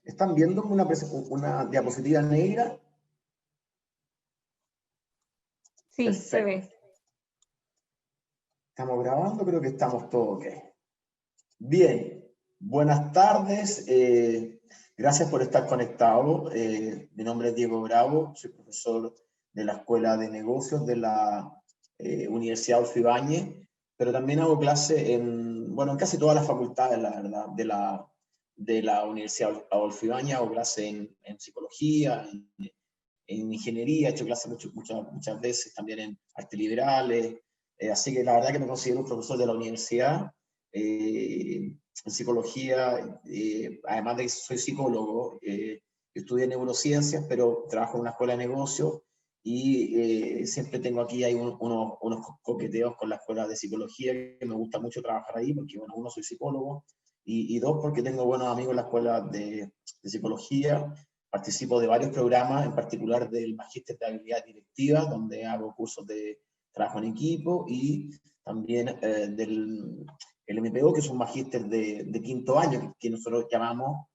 ¿Están viendo una diapositiva negra? Sí, perfecto. se ve. Estamos grabando, creo que estamos todos ok. Bien, buenas tardes. Gracias por estar conectados. Mi nombre es Diego Bravo, soy profesor de la Escuela de Negocios de la Universidad Adolfo Ibáñez, pero también hago clase en casi todas las facultades, la verdad, de la Universidad Adolfo Ibáñez. Hago clase en psicología, en ingeniería, he hecho clases muchas veces también en artes liberales, así que la verdad que me considero un profesor de la universidad, en psicología, además de que soy psicólogo, estudié neurociencias, pero trabajo en una escuela de negocios y siempre tengo aquí hay unos coqueteos con la escuela de psicología, que me gusta mucho trabajar ahí, porque bueno, uno, soy psicólogo, y dos, porque tengo buenos amigos en la escuela de psicología. Participo de varios programas, en particular del Magíster de Habilidad Directiva, donde hago cursos de trabajo en equipo, y también del MPO, que es un magíster de quinto año, que nosotros llamamos,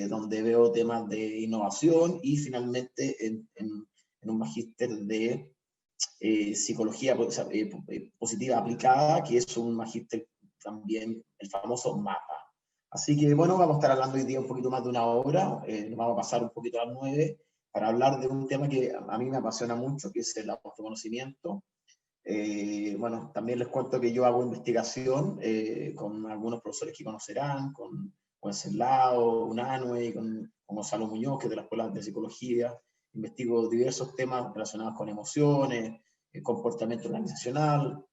donde veo temas de innovación, y finalmente en un magíster de psicología positiva aplicada, que es un magíster también, el famoso MAPA. Así que bueno, vamos a estar hablando hoy día un poquito más de una hora, nos vamos a pasar un poquito a las 9 para hablar de un tema que a mí me apasiona mucho, que es el autoconocimiento. Bueno, también les cuento que yo hago investigación con algunos profesores que conocerán, con Wenceslao, Unanue, con Gonzalo Muñoz, que es de la Escuela de Psicología. Investigo diversos temas relacionados con emociones, comportamiento organizacional,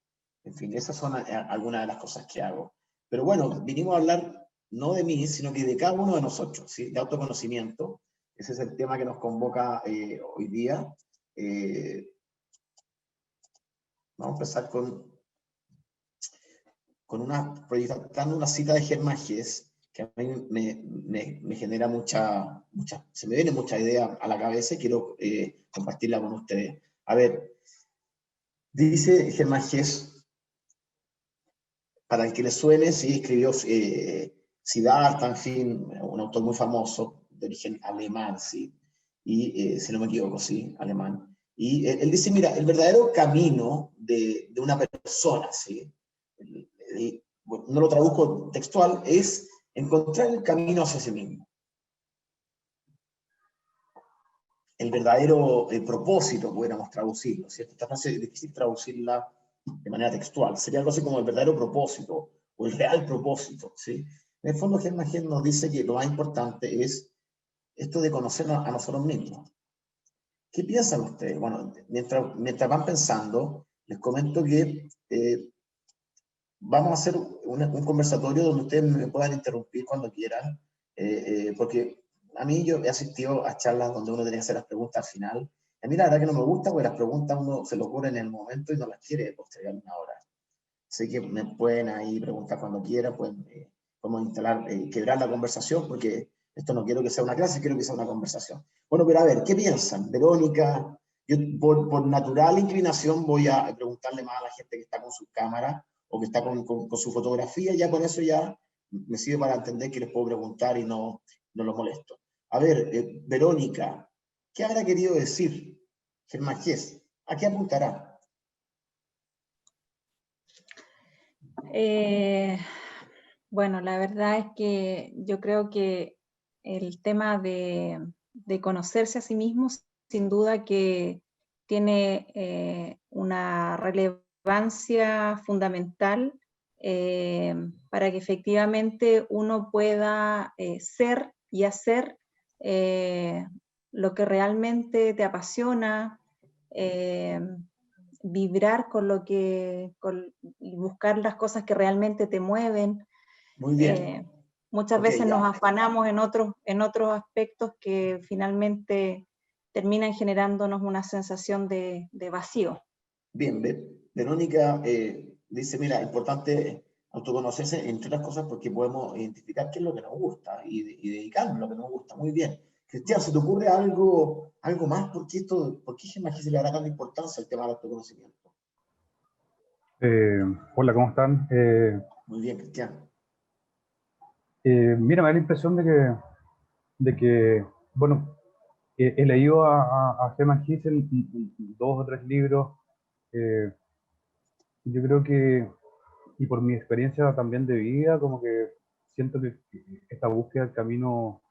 en fin, esas son algunas de las cosas que hago. Pero bueno, vinimos a hablar no de mí, sino que de cada uno de nosotros, ¿sí? De autoconocimiento. Ese es el tema que nos convoca hoy día. Vamos a empezar proyectando una cita de Germán Hesse, que a mí me genera se me viene mucha idea a la cabeza y quiero compartirla con ustedes. A ver, dice Germán Hesse, para el que le suene, sí, escribió Siddhartha, en fin, un autor muy famoso, de origen alemán, ¿sí? Y si no me equivoco, sí, alemán. Y él dice, mira, el verdadero camino de una persona, ¿sí? Bueno, no lo traduzco textual, es encontrar el camino hacia sí mismo. El verdadero propósito, pudiéramos traducirlo, ¿cierto? Esta frase es difícil traducirla de manera textual. Sería algo así como el verdadero propósito, o el real propósito, ¿sí? En el fondo, Germán Hesse nos dice que lo más importante es esto de conocernos a nosotros mismos. ¿Qué piensan ustedes? Bueno, mientras van pensando, les comento que vamos a hacer un conversatorio donde ustedes me puedan interrumpir cuando quieran, porque a mí yo he asistido a charlas donde uno tiene que hacer las preguntas al final. A mí la verdad que no me gusta, porque las preguntas uno se lo ocurre en el momento y no las quiere postergar una hora. Sé que me pueden ahí preguntar cuando quieran, pueden, podemos instalar, quebrar la conversación, porque esto no quiero que sea una clase, quiero que sea una conversación. Bueno, pero a ver, ¿qué piensan? Verónica, yo por natural inclinación voy a preguntarle más a la gente que está con su cámara o que está con su fotografía, ya con eso ya me sirve para entender que les puedo preguntar y no los molesto. A ver, Verónica, ¿qué habrá querido decir Germán Hesse? ¿A qué apuntará? Bueno, la verdad es que yo creo que el tema de conocerse a sí mismo, sin duda que tiene una relevancia fundamental para que efectivamente uno pueda ser y hacer lo que realmente te apasiona, vibrar con y buscar las cosas que realmente te mueven. Muy bien. Muchas veces nos afanamos en otros aspectos que finalmente terminan generándonos una sensación de vacío. Bien, Verónica dice, mira, importante autoconocerse, entre otras cosas, porque podemos identificar qué es lo que nos gusta y dedicarnos a lo que nos gusta. Muy bien. Cristian, ¿se te ocurre algo más? ¿Por qué Germán Hesse le dará tanta importancia al tema del autoconocimiento? Hola, ¿cómo están? Muy bien, Cristian. Mira, me da la impresión de que de que, bueno, he leído a Hermann Hesse dos o tres libros. eh, yo creo que, y por mi experiencia también de vida, como que siento que esta búsqueda del camino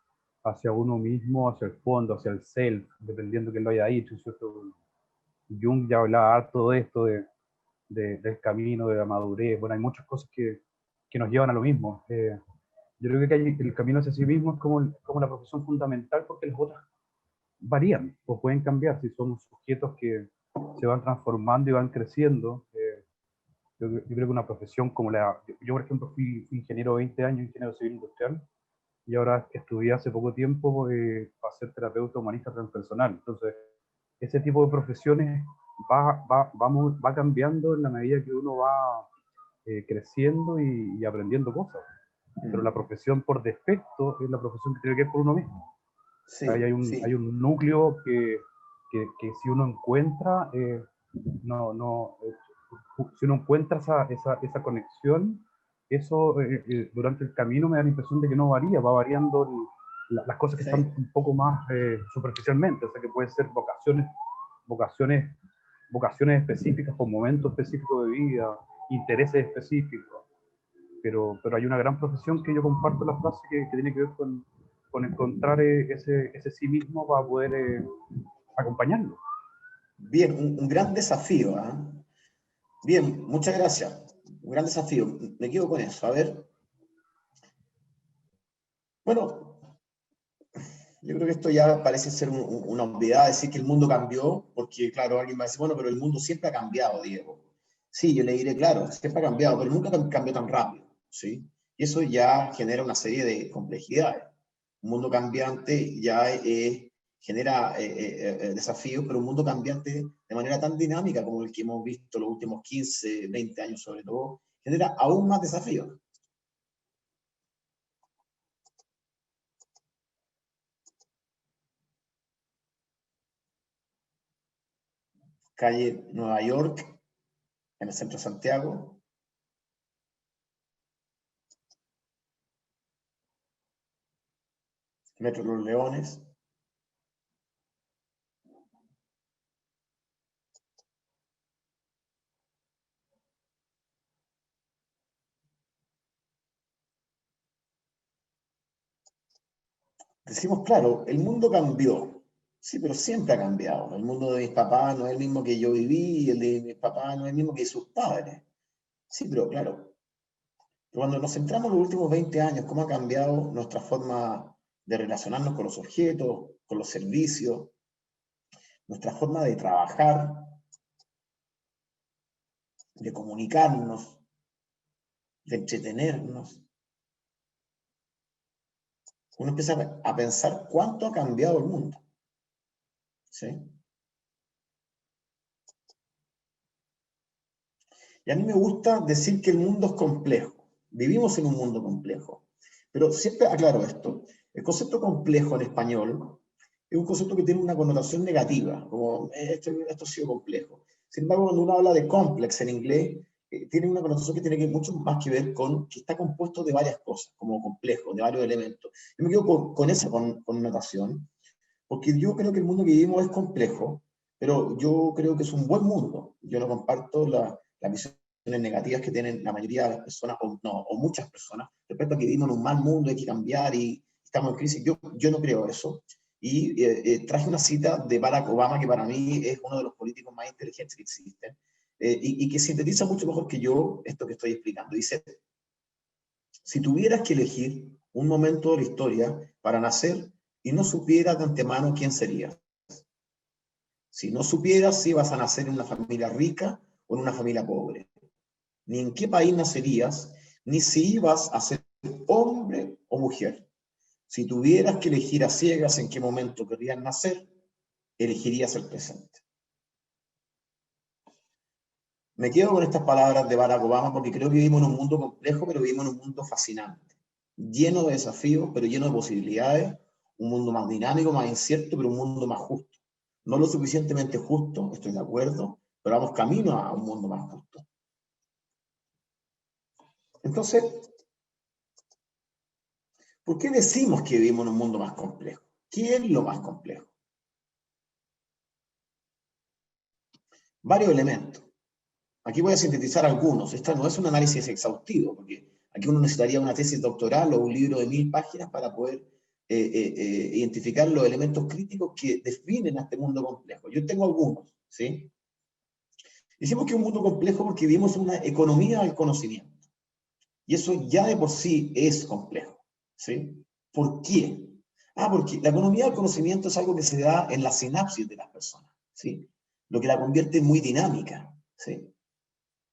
hacia uno mismo, hacia el fondo, hacia el self, dependiendo de quién lo haya dicho, ¿cierto? Jung ya hablaba harto de esto, del camino, de la madurez. Bueno, hay muchas cosas que nos llevan a lo mismo. Yo creo que el camino hacia sí mismo es como la profesión fundamental, porque las otras varían o pueden cambiar si somos sujetos que se van transformando y van creciendo. Yo creo que una profesión como yo, por ejemplo, fui ingeniero 20 años, ingeniero civil industrial, y ahora estudié hace poco tiempo para ser terapeuta humanista transpersonal. Entonces, ese tipo de profesiones va cambiando en la medida que uno va creciendo y aprendiendo cosas. Pero la profesión por defecto es la profesión que tiene que ver por uno mismo. Sí, Ahí sí. hay un núcleo que si uno encuentra, si uno encuentra esa conexión, eso durante el camino me da la impresión de que no varía, va variando las cosas que Sí. están un poco más superficialmente, o sea que pueden ser vocaciones específicas por momentos específicos de vida, intereses específicos, pero hay una gran profesión que yo comparto la frase que tiene que ver con encontrar ese sí mismo para poder acompañarlo. Bien, un gran desafío, ¿eh? Bien, muchas gracias. Un gran desafío. Me quedo con eso. A ver. Bueno, yo creo que esto ya parece ser una obviedad, decir que el mundo cambió, porque claro, alguien va a decir, bueno, pero el mundo siempre ha cambiado, Diego. Sí, yo le diré, claro, siempre ha cambiado, pero nunca cambió tan rápido, ¿sí? Y eso ya genera una serie de complejidades. Un mundo cambiante ya genera desafíos, pero un mundo cambiante de manera tan dinámica como el que hemos visto los últimos 15, 20 años sobre todo, genera aún más desafíos. Calle Nueva York, en el centro de Santiago. Metro Los Leones. Decimos, claro, el mundo cambió. Sí, pero siempre ha cambiado. El mundo de mis papás no es el mismo que yo viví, y el de mis papás no es el mismo que sus padres. Sí, pero claro, cuando nos centramos en los últimos 20 años, cómo ha cambiado nuestra forma de relacionarnos con los objetos, con los servicios, nuestra forma de trabajar, de comunicarnos, de entretenernos. Uno empieza a pensar cuánto ha cambiado el mundo. ¿Sí? Y a mí me gusta decir que el mundo es complejo. Vivimos en un mundo complejo. Pero siempre aclaro esto. El concepto complejo en español es un concepto que tiene una connotación negativa, como esto ha sido complejo. Sin embargo, cuando uno habla de complex en inglés, tiene una connotación que tiene mucho más que ver con que está compuesto de varias cosas, como complejo, de varios elementos. Yo me quedo con esa connotación, porque yo creo que el mundo que vivimos es complejo, pero yo creo que es un buen mundo. Yo no comparto la visión negativas que tienen la mayoría de las personas, o muchas personas, respecto a que vivimos en un mal mundo, hay que cambiar y estamos en crisis. Yo no creo eso. Y traje una cita de Barack Obama, que para mí es uno de los políticos más inteligentes que existen, y que sintetiza mucho mejor que yo esto que estoy explicando. Dice, si tuvieras que elegir un momento de la historia para nacer y no supieras de antemano quién serías, si no supieras si ibas a nacer en una familia rica o en una familia pobre, ni en qué país nacerías, ni si ibas a ser hombre o mujer. Si tuvieras que elegir a ciegas en qué momento querrías nacer, elegirías el presente. Me quedo con estas palabras de Barack Obama porque creo que vivimos en un mundo complejo, pero vivimos en un mundo fascinante, lleno de desafíos, pero lleno de posibilidades, un mundo más dinámico, más incierto, pero un mundo más justo. No lo suficientemente justo, estoy de acuerdo, pero vamos camino a un mundo más justo. Entonces, ¿Por qué decimos que vivimos en un mundo más complejo? ¿Qué es lo más complejo? Varios elementos. Aquí voy a sintetizar algunos. Esta no es un análisis exhaustivo, porque aquí uno necesitaría una tesis doctoral o un libro de 1000 páginas para poder identificar los elementos críticos que definen a este mundo complejo. Yo tengo algunos, ¿sí? Decimos que es un mundo complejo porque vivimos una economía del conocimiento. Y eso ya de por sí es complejo, ¿sí? ¿Por qué? Porque la economía del conocimiento es algo que se da en la sinapsis de las personas, ¿sí? Lo que la convierte en muy dinámica, ¿sí?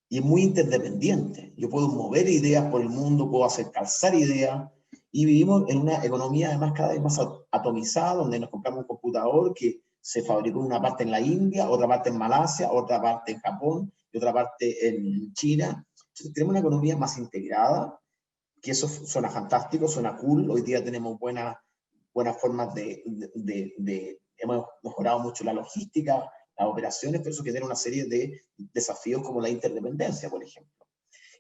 Y es muy interdependiente. Yo puedo mover ideas por el mundo, puedo hacer calzar ideas, y vivimos en una economía además cada vez más atomizada, donde nos compramos un computador que se fabricó una parte en la India, otra parte en Malasia, otra parte en Japón, y otra parte en China. Entonces tenemos una economía más integrada, que eso suena fantástico, suena cool. Hoy día tenemos buenas formas hemos mejorado mucho la logística, las operaciones, pero eso genera una serie de desafíos como la interdependencia, por ejemplo.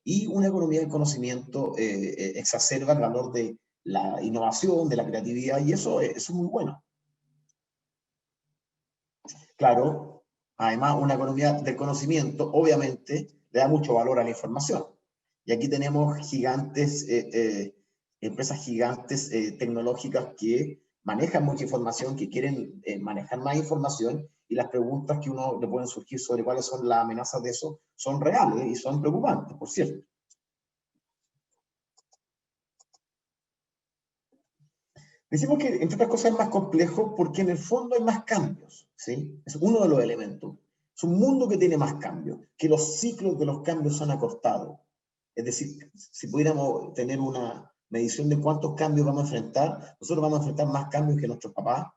Y una economía del conocimiento exacerba el valor de la innovación, de la creatividad, y eso es muy bueno. Claro, además una economía del conocimiento obviamente le da mucho valor a la información. Y aquí tenemos gigantes, empresas gigantes tecnológicas que manejan mucha información, que quieren manejar más información, y las preguntas que uno le pueden surgir sobre cuáles son las amenazas de eso son reales y son preocupantes, por cierto. Decimos que, entre otras cosas, es más complejo porque en el fondo hay más cambios, ¿sí? Es uno de los elementos. Es un mundo que tiene más cambios, que los ciclos de los cambios son acortados. Es decir, si pudiéramos tener una medición de cuántos cambios vamos a enfrentar, nosotros vamos a enfrentar más cambios que nuestros papás,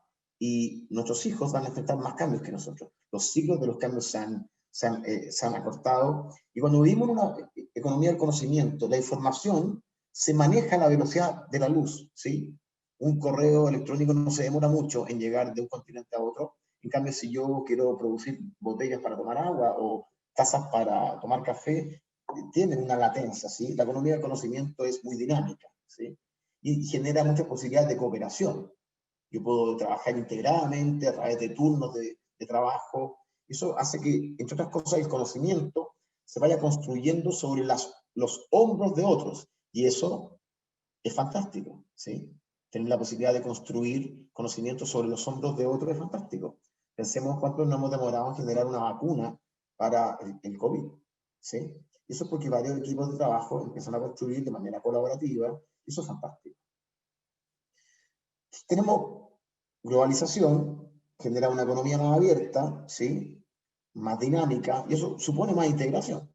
y nuestros hijos van a enfrentar más cambios que nosotros. Los ciclos de los cambios se han acortado, y cuando vivimos en una economía del conocimiento, la información se maneja a la velocidad de la luz, ¿sí? Un correo electrónico no se demora mucho en llegar de un continente a otro. En cambio, si yo quiero producir botellas para tomar agua o tazas para tomar café, tienen una latencia, ¿sí? La economía del conocimiento es muy dinámica, ¿sí? Y genera muchas posibilidades de cooperación. Yo puedo trabajar integradamente a través de turnos de trabajo. Eso hace que, entre otras cosas, el conocimiento se vaya construyendo sobre los hombros de otros. Y eso es fantástico, ¿sí? Tener la posibilidad de construir conocimiento sobre los hombros de otros es fantástico. Pensemos cuánto nos hemos demorado en generar una vacuna para el COVID, ¿sí? Y eso es porque varios equipos de trabajo empiezan a construir de manera colaborativa, y eso es fantástico. Tenemos globalización, genera una economía más abierta, ¿sí? Más dinámica, y eso supone más integración.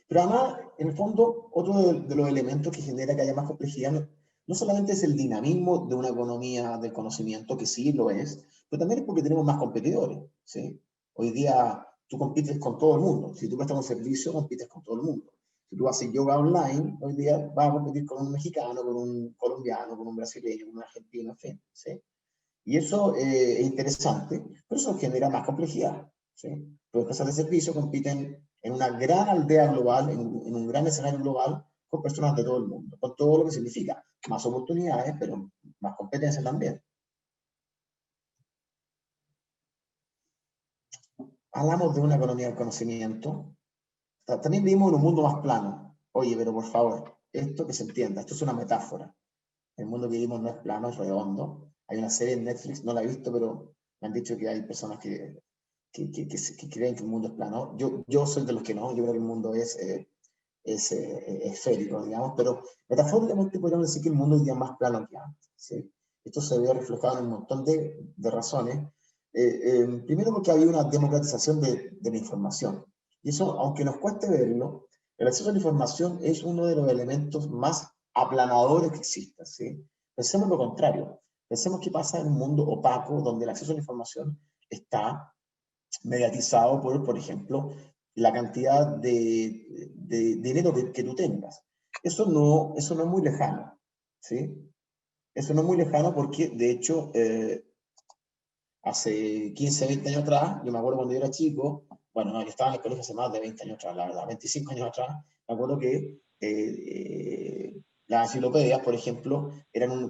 Pero además, en el fondo, otro de los elementos que genera que haya más complejidad no solamente es el dinamismo de una economía del conocimiento, que sí lo es, pero también es porque tenemos más competidores, ¿sí? Hoy día tú compites con todo el mundo. Si tú prestas un servicio, compites con todo el mundo. Si tú haces yoga online, hoy día vas a competir con un mexicano, con un colombiano, con un brasileño, con un argentino, en fin, ¿sí? Y eso es interesante, pero eso genera más complejidad, ¿sí? Los empresas de servicio compiten en una gran aldea global, en un gran escenario global, con personas de todo el mundo, con todo lo que significa más oportunidades, pero más competencia también. Hablamos de una economía del conocimiento, también vivimos en un mundo más plano. Oye, pero por favor, esto que se entienda, esto es una metáfora. El mundo que vivimos no es plano, es redondo. Hay una serie en Netflix, no la he visto, pero me han dicho que hay personas que creen que el mundo es plano. Yo soy de los que no, yo creo que el mundo es esférico, digamos, pero metafóricamente podríamos decir que el mundo es ya más plano que antes, ¿sí? Esto se ve reflejado en un montón de razones. Primero porque había una democratización de la información, y eso, aunque nos cueste verlo, el acceso a la información es uno de los elementos más aplanadores que existen, ¿sí? Pensemos lo contrario. Pensemos qué pasa en un mundo opaco donde el acceso a la información está mediatizado por ejemplo, la cantidad de dinero que tú tengas. Eso no es muy lejano, ¿sí? Eso no es muy lejano porque, de hecho, hace 15, 20 años atrás, yo me acuerdo cuando yo era chico, bueno, no, yo estaba en el colegio hace más de 20 años atrás, la verdad, 25 años atrás, me acuerdo que las enciclopedias, por ejemplo,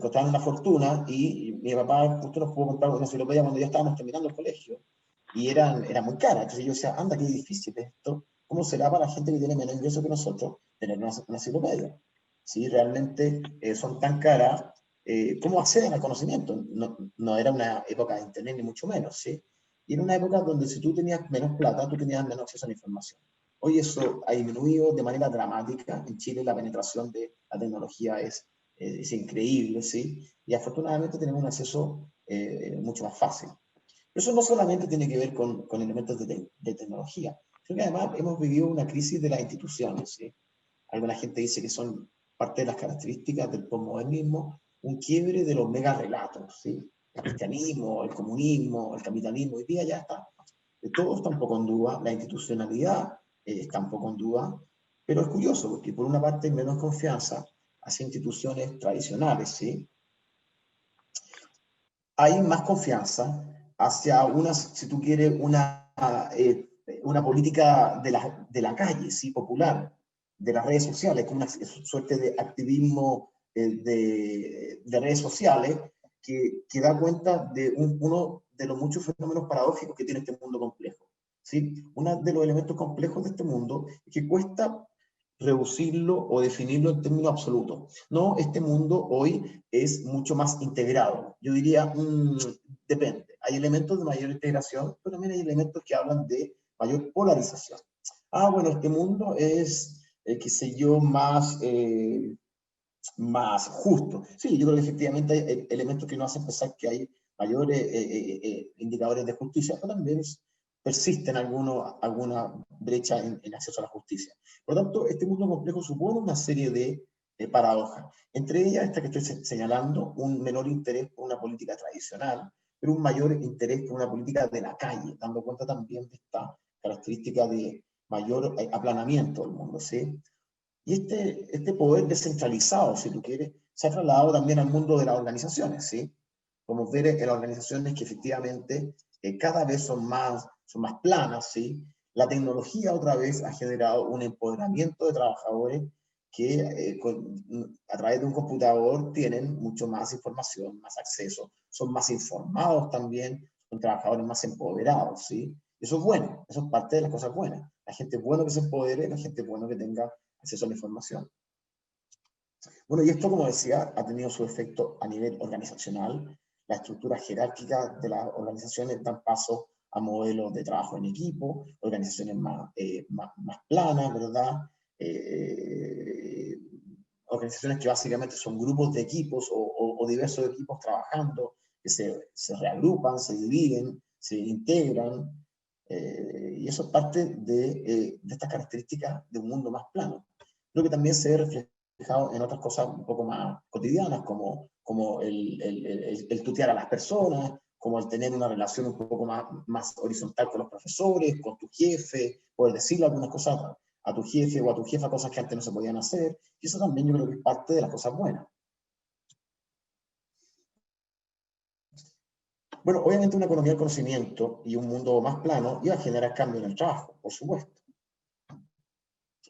costaban una fortuna, y mi papá justo nos pudo comprar una enciclopedia cuando ya estábamos terminando el colegio, y era muy cara. Entonces yo decía, anda, qué difícil esto, ¿cómo será para la gente que tiene menos ingresos que nosotros tener una enciclopedia? Si realmente son tan caras, ¿cómo acceden al conocimiento? No era una época de internet, ni mucho menos, ¿sí? Y era una época donde si tú tenías menos plata, tú tenías menos acceso a la información. Hoy eso ha disminuido de manera dramática. En Chile la penetración de la tecnología es increíble, ¿sí? Y afortunadamente tenemos un acceso mucho más fácil. Pero eso no solamente tiene que ver con elementos de tecnología, sino que además hemos vivido una crisis de las instituciones, ¿sí? Alguna gente dice que son parte de las características del posmodernismo, un quiebre de los mega relatos, ¿sí? El cristianismo, el comunismo, el capitalismo, hoy día ya está. Todo está un poco en duda, la institucionalidad está un poco en duda, pero es curioso porque por una parte hay menos confianza hacia instituciones tradicionales, ¿sí? Hay más confianza hacia si tú quieres, una política de la calle, ¿sí? Popular, de las redes sociales, como una suerte de activismo de redes sociales que da cuenta de uno de los muchos fenómenos paradójicos que tiene este mundo complejo, ¿sí? Uno de los elementos complejos de este mundo es que cuesta reducirlo o definirlo en términos absolutos. No, este mundo hoy es mucho más integrado. Yo diría, depende. Hay elementos de mayor integración, pero también hay elementos que hablan de mayor polarización. Ah, bueno, este mundo es, qué sé yo, más justo. Sí, yo creo que efectivamente hay elementos que nos hacen pensar que hay mayores indicadores de justicia, pero también persisten alguna brecha en acceso a la justicia. Por lo tanto, este mundo complejo supone una serie de paradojas. Entre ellas, esta que estoy señalando, un menor interés por una política tradicional, pero un mayor interés por una política de la calle, dando cuenta también de esta característica de mayor aplanamiento del mundo, ¿sí? Y este poder descentralizado, si tú quieres, se ha trasladado también al mundo de las organizaciones, ¿sí? Podemos ver en las organizaciones que efectivamente cada vez son más planas, ¿sí? La tecnología otra vez ha generado un empoderamiento de trabajadores que a través de un computador tienen mucho más información, más acceso, son más informados también, son trabajadores más empoderados, ¿sí? Eso es bueno, eso es parte de las cosas buenas. La gente es bueno que se empodere, la gente es bueno que tenga acceso a la información. Bueno, y esto, como decía, ha tenido su efecto a nivel organizacional. La estructura jerárquica de las organizaciones dan paso a modelos de trabajo en equipo, organizaciones más planas, ¿verdad? Organizaciones que básicamente son grupos de equipos o diversos equipos trabajando, que se reagrupan, se dividen, se integran, y eso es parte de estas características de un mundo más plano. Creo que también se ve reflejado en otras cosas un poco más cotidianas, como el tutear a las personas, como el tener una relación un poco más horizontal con los profesores, con tu jefe, poder decirle algunas cosas a tu jefe o a tu jefa, cosas que antes no se podían hacer, y eso también yo creo que es parte de las cosas buenas. Bueno, obviamente una economía del conocimiento y un mundo más plano iba a generar cambio en el trabajo, por supuesto.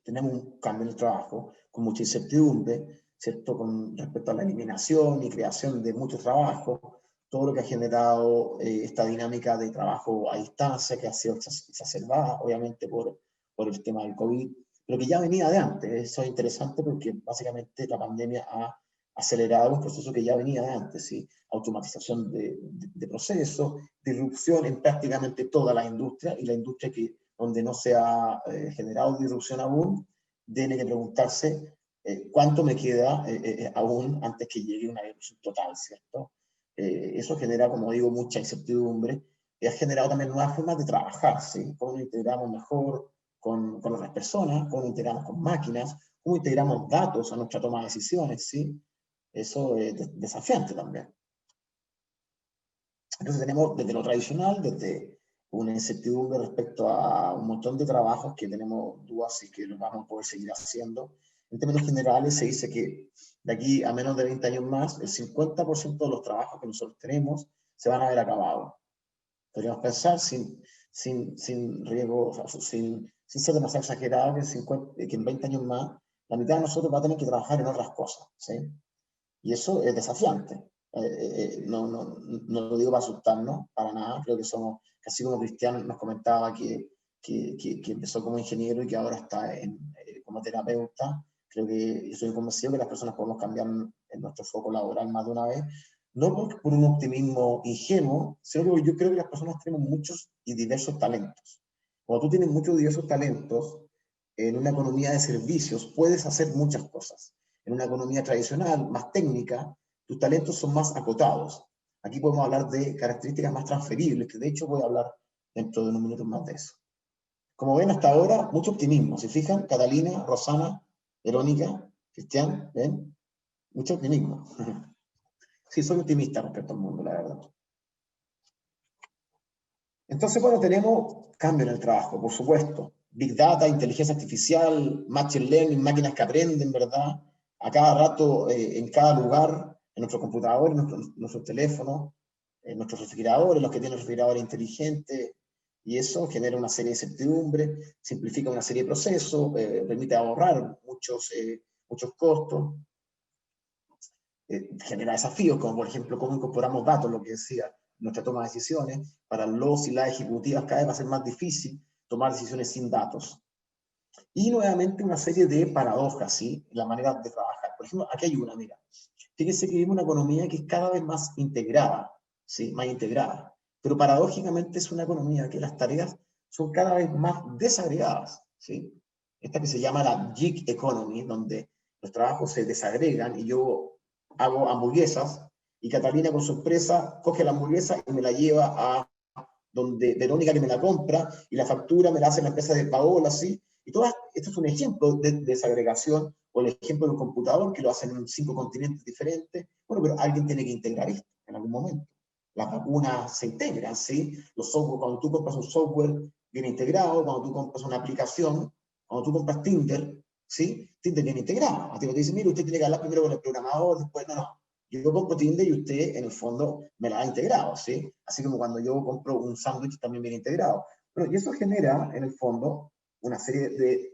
Tenemos un cambio en el trabajo con mucha incertidumbre, ¿cierto? Con respecto a la eliminación y creación de mucho trabajo, todo lo que ha generado esta dinámica de trabajo a distancia que ha sido exacerbada, obviamente, por el tema del COVID, pero que ya venía de antes. Eso es interesante porque básicamente la pandemia ha acelerado un proceso que ya venía de antes, ¿sí? Automatización de procesos, disrupción en prácticamente toda la industria, y la industria donde no se ha generado disrupción aún, tiene que preguntarse cuánto me queda aún antes que llegue una disrupción total, ¿cierto? Eso genera, como digo, mucha incertidumbre, y ha generado también nuevas formas de trabajar, ¿sí? Cómo nos integramos mejor con otras personas, cómo nos integramos con máquinas, cómo integramos datos a nuestra toma de decisiones, ¿sí? Eso es desafiante también. Entonces tenemos desde lo tradicional, desde una incertidumbre respecto a un montón de trabajos que tenemos dudas si que los vamos a poder seguir haciendo. En términos generales se dice que de aquí a menos de 20 años más, el 50% de los trabajos que nosotros tenemos se van a ver acabados. Podríamos pensar sin riesgo, sin ser demasiado exagerado, que en 20 años más la mitad de nosotros va a tener que trabajar en otras cosas, ¿sí? Y eso es desafiante. No lo digo para asustarnos, para nada. Creo que somos, casi como Cristian nos comentaba que empezó como ingeniero y que ahora está como terapeuta. Creo que yo estoy convencido que las personas podemos cambiar en nuestro foco laboral más de una vez, no por un optimismo ingenuo, sino que yo creo que las personas tenemos muchos y diversos talentos. Cuando tú tienes muchos y diversos talentos, en una economía de servicios puedes hacer muchas cosas. En una economía tradicional, más técnica, tus talentos son más acotados. Aquí podemos hablar de características más transferibles, que de hecho voy a hablar dentro de unos minutos más de eso. Como ven hasta ahora, mucho optimismo. ¿Se fijan? Catalina, Rosana, Verónica, Cristian, ¿ven? Mucho optimismo. Sí, soy optimista respecto al mundo, la verdad. Entonces, bueno, tenemos cambio en el trabajo, por supuesto. Big Data, inteligencia artificial, Machine Learning, máquinas que aprenden, ¿verdad? A cada rato, en cada lugar, en nuestros computadores, en nuestros teléfonos, en nuestros refrigeradores, los que tienen refrigeradores inteligentes, y eso genera una serie de certidumbre, simplifica una serie de procesos, permite ahorrar muchos costos, genera desafíos, como por ejemplo cómo incorporamos datos, lo que decía, nuestra toma de decisiones. Para los y las ejecutivas cada vez va a ser más difícil tomar decisiones sin datos. Y nuevamente una serie de paradojas, ¿sí? La manera de trabajar. Por ejemplo, aquí hay una, mira. Fíjense que vivimos una economía que es cada vez más integrada, ¿sí? Más integrada. Pero paradójicamente es una economía que las tareas son cada vez más desagregadas, ¿sí? Esta que se llama la gig economy, donde los trabajos se desagregan y yo hago hamburguesas y Catalina con su empresa coge la hamburguesa y me la lleva a donde Verónica que me la compra y la factura me la hace la empresa de Paola, ¿sí? Y todas, esto es un ejemplo de desagregación, o el ejemplo de un computador que lo hacen en 5 continentes diferentes. Bueno, pero alguien tiene que integrar esto en algún momento. Las vacunas se integran, ¿sí? Los software, cuando tú compras un software bien integrado, cuando tú compras una aplicación, cuando tú compras Tinder, ¿sí? Tinder viene integrado. A ti te dicen, mire, usted tiene que hablar primero con el programador, después, no. Yo compro Tinder y usted, en el fondo, me la ha integrado, ¿sí? Así como cuando yo compro un sándwich también viene integrado. Bueno, y eso genera, en el fondo, una serie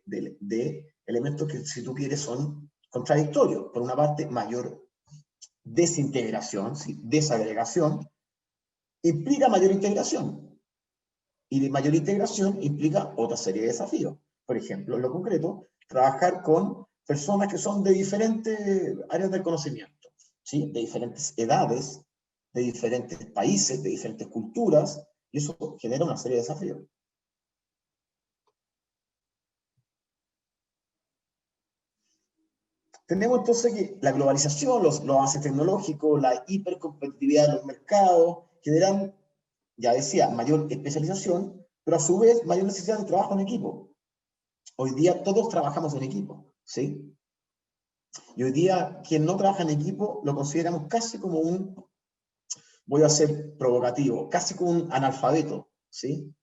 de elementos que, si tú quieres, son contradictorios. Por una parte, mayor desintegración, ¿sí? Desagregación, implica mayor integración. Y de mayor integración implica otra serie de desafíos. Por ejemplo, en lo concreto, trabajar con personas que son de diferentes áreas del conocimiento, ¿sí? De diferentes edades, de diferentes países, de diferentes culturas, y eso genera una serie de desafíos. Tenemos entonces que la globalización, los avances tecnológicos, la hipercompetitividad de los mercados, generan, ya decía, mayor especialización, pero a su vez mayor necesidad de trabajo en equipo. Hoy día todos trabajamos en equipo, ¿sí? Y hoy día quien no trabaja en equipo lo consideramos casi como un, voy a ser provocativo, casi como un analfabeto, ¿sí?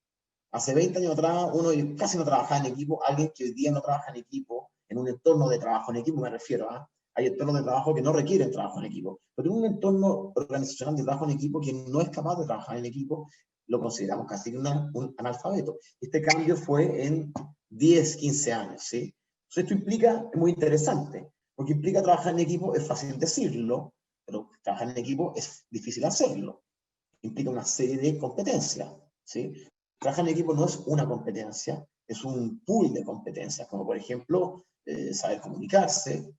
Hace 20 años atrás uno casi no trabajaba en equipo, alguien que hoy día no trabaja en equipo, en un entorno de trabajo en equipo me refiero a, hay entornos de trabajo que no requieren trabajo en equipo, pero en un entorno organizacional de trabajo en equipo, quien no es capaz de trabajar en equipo, lo consideramos casi un analfabeto. Este cambio fue en 10, 15 años, ¿sí? Entonces esto implica, es muy interesante, porque implica trabajar en equipo, es fácil decirlo, pero trabajar en equipo es difícil hacerlo. Implica una serie de competencias, ¿sí? Trabajar en equipo no es una competencia, es un pool de competencias, como por ejemplo, saber comunicarse,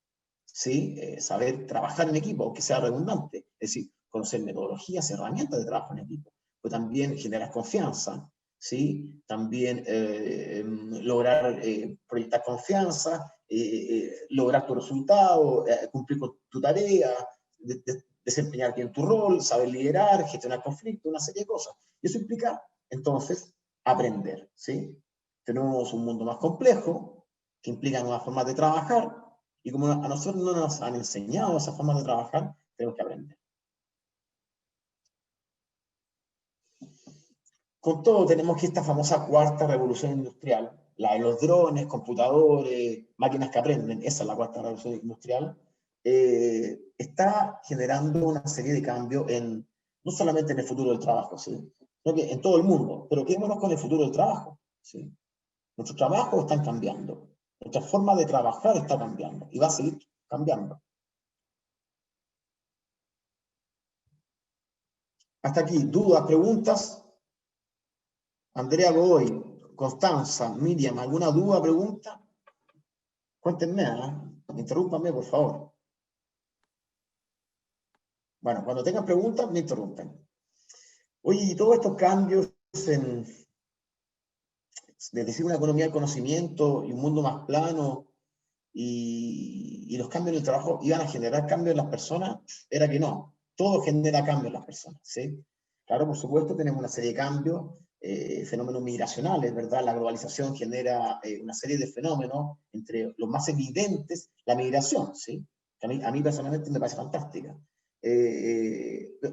¿sí? Saber trabajar en equipo, aunque sea redundante, es decir, conocer metodologías, herramientas de trabajo en equipo, pero también generar confianza, ¿sí? También lograr proyectar confianza, lograr tu resultado, cumplir con tu tarea, desempeñar bien tu rol, saber liderar, gestionar conflictos, una serie de cosas. Y eso implica, entonces, aprender, ¿sí? Tenemos un mundo más complejo, que implica nuevas formas de trabajar, y como a nosotros no nos han enseñado esas formas de trabajar, tenemos que aprender. Con todo, tenemos que esta famosa cuarta revolución industrial, la de los drones, computadores, máquinas que aprenden, esa es la cuarta revolución industrial, está generando una serie de cambios no solamente en el futuro del trabajo, ¿sí? Sino que en todo el mundo. Pero quedémonos con el futuro del trabajo, ¿sí? Nuestros trabajos están cambiando. Nuestra forma de trabajar está cambiando y va a seguir cambiando. Hasta aquí, dudas, preguntas. Andrea Godoy, Constanza, Miriam, ¿alguna duda, pregunta? Cuéntenme, interrúmpanme, por favor. Bueno, cuando tengan preguntas, me interrumpen. Oye, y todos estos cambios de decir una economía del conocimiento y un mundo más plano, y los cambios en el trabajo iban a generar cambios en las personas, era que no. Todo genera cambios en las personas, ¿sí? Claro, por supuesto, tenemos una serie de cambios, fenómenos migracionales, ¿verdad? La globalización genera una serie de fenómenos, entre los más evidentes, la migración, ¿sí? Que a mí personalmente me parece fantástica.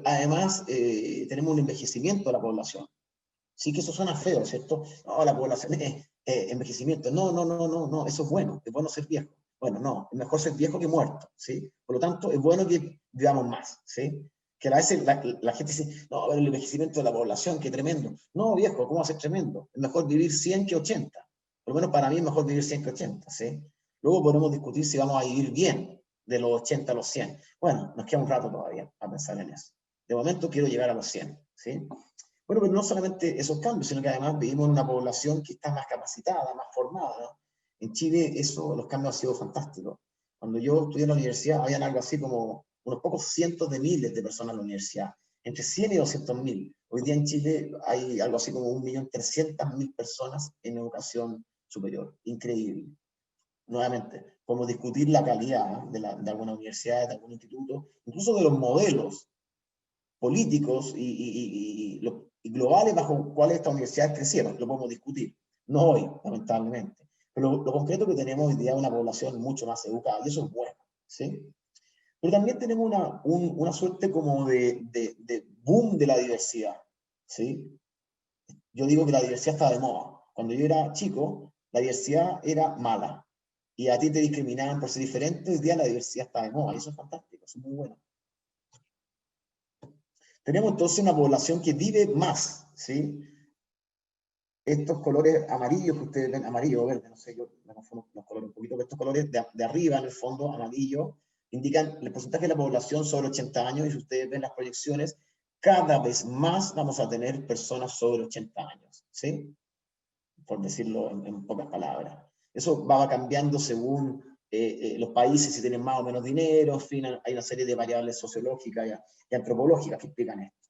Además, tenemos un envejecimiento de la población. Sí, que eso suena feo, ¿cierto? No, la población es envejecimiento. No, eso es bueno ser viejo. Bueno, no, es mejor ser viejo que muerto, ¿sí? Por lo tanto, es bueno que vivamos más, ¿sí? Que a veces la gente dice, no, pero el envejecimiento de la población, qué tremendo. No, viejo, ¿cómo va a ser tremendo? Es mejor vivir 100 que 80. Por lo menos para mí es mejor vivir 100 que 80, ¿sí? Luego podemos discutir si vamos a vivir bien de los 80 a los 100. Bueno, nos queda un rato todavía a pensar en eso. De momento quiero llegar a los 100, ¿sí? Bueno, pero no solamente esos cambios, sino que además vivimos en una población que está más capacitada, más formada, ¿no? En Chile los cambios han sido fantásticos. Cuando yo estudié en la universidad, habían algo así como unos pocos cientos de miles de personas en la universidad, entre 100 y 200.000. Hoy día en Chile hay algo así como 1.300.000 personas en educación superior. Increíble. Nuevamente, podemos discutir la calidad de algunas universidades, de algún instituto, incluso de los modelos políticos y globales bajo cuáles estas universidades crecieron. Lo podemos discutir. No hoy, lamentablemente. Pero lo concreto que tenemos hoy día es una población mucho más educada, y eso es bueno, ¿sí? Pero también tenemos una suerte como de boom de la diversidad, ¿sí? Yo digo que la diversidad está de moda. Cuando yo era chico, la diversidad era mala. Y a ti te discriminaban por ser diferente, hoy día la diversidad está de moda, y eso es fantástico, eso es muy bueno. Tenemos entonces una población que vive más, ¿sí? Estos colores amarillos que ustedes ven, amarillo o verde, no sé, yo me confundo los colores un poquito, pero estos colores de arriba, en el fondo, amarillo, indican el porcentaje de la población sobre 80 años, y si ustedes ven las proyecciones, cada vez más vamos a tener personas sobre 80 años, ¿sí? Por decirlo en pocas palabras. Eso va cambiando según los países, si tienen más o menos dinero, en fin, hay una serie de variables sociológicas y antropológicas que explican esto.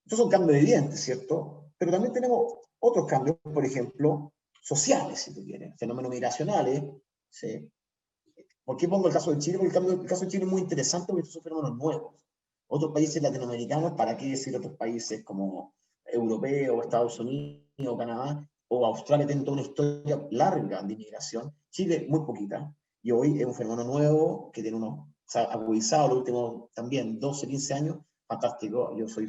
Estos son cambios evidentes, ¿cierto? Pero también tenemos otros cambios, por ejemplo, sociales, si tú quieres, fenómenos migracionales, ¿sí? ¿Por qué pongo el caso de Chile? Porque el caso de Chile es muy interesante porque estos son fenómenos nuevos. Otros países latinoamericanos, ¿para qué decir otros países como europeos, Estados Unidos, Canadá o Australia, tienen toda una historia larga de inmigración? Chile, muy poquita. Y hoy es un fenómeno nuevo que tiene unos, se ha agudizado los últimos también 12, 15 años. Fantástico. Yo soy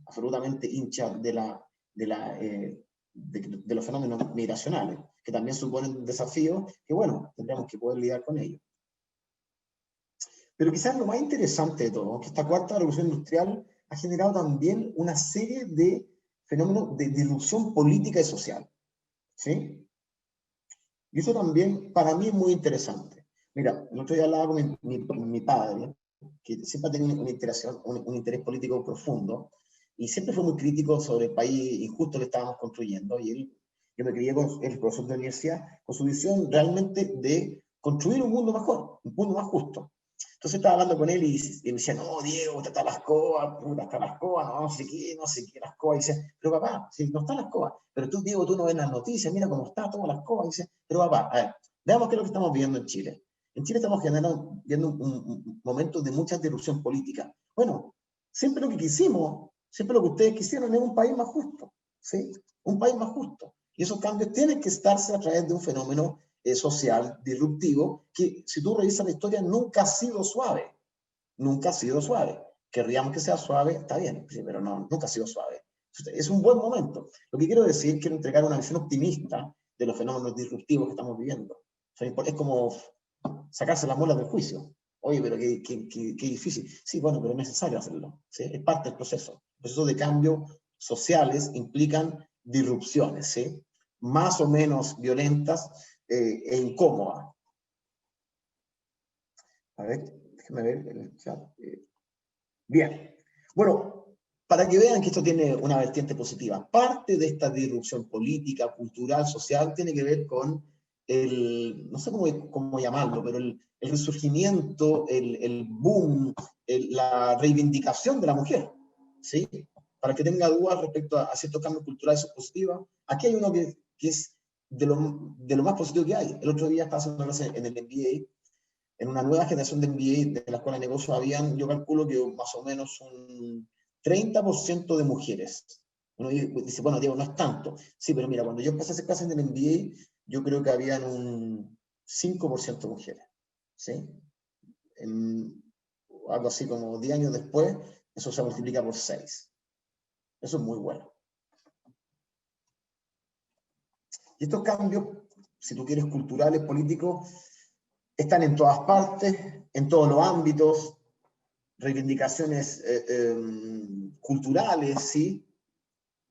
absolutamente hincha de los fenómenos migracionales, que también suponen un desafío que, bueno, tendremos que poder lidiar con ellos. Pero quizás lo más interesante de todo, que esta cuarta revolución industrial ha generado también una serie de fenómenos de disrupción política y social, ¿sí? Y eso también para mí es muy interesante. Mira, el otro día hablaba con mi padre, que siempre ha tenido un interés político profundo, y siempre fue muy crítico sobre el país injusto que estábamos construyendo, y yo me crié con el profesor de la universidad, con su visión realmente de construir un mundo mejor, un mundo más justo. Entonces estaba hablando con él y me decía, no, Diego, está la escoba, puta, está la escoba, no sé qué, la escoba. Y dice, pero papá, si no está la escoba, pero tú, Diego, tú no ves las noticias, mira cómo está toda la escoba. Y dice, pero papá, a ver, veamos qué es lo que estamos viendo en Chile. En Chile estamos viendo un momento de mucha disrupción política. Bueno, siempre lo que quisimos, siempre lo que ustedes quisieron es un país más justo, ¿sí? Un país más justo. Y esos cambios tienen que estarse a través de un fenómeno social disruptivo que, si tú revisas la historia, nunca ha sido suave. Nunca ha sido suave. Querríamos que sea suave, está bien, sí, pero no, nunca ha sido suave. Es un buen momento. Lo que quiero decir, quiero entregar una visión optimista de los fenómenos disruptivos que estamos viviendo. Es como sacarse las muelas del juicio. Oye, pero qué difícil. Sí, bueno, pero es necesario hacerlo. ¿Sí? Es parte del proceso. Procesos de cambio sociales implican disrupciones, ¿sí? Más o menos violentas, e incómoda. A ver, déjenme ver el chat. Bien. Bueno, para que vean que esto tiene una vertiente positiva, parte de esta disrupción política, cultural, social, tiene que ver con el, no sé cómo llamarlo, pero el resurgimiento, el boom, la reivindicación de la mujer, ¿sí? Para que tenga dudas respecto a ciertos cambios culturales positivos, aquí hay uno que es de lo más positivo que hay. El otro día estaba haciendo una clase en el MBA, en una nueva generación de MBA de la Escuela de Negocios habían, yo calculo que más o menos un 30% de mujeres. Uno dice, bueno, Diego, no es tanto. Sí, pero mira, cuando yo empecé a hacer clases en el MBA, yo creo que habían un 5% de mujeres. ¿Sí? Algo así como 10 años después, eso se multiplica por 6. Eso es muy bueno. Y estos cambios, si tú quieres, culturales, políticos, están en todas partes, en todos los ámbitos, reivindicaciones culturales, ¿sí?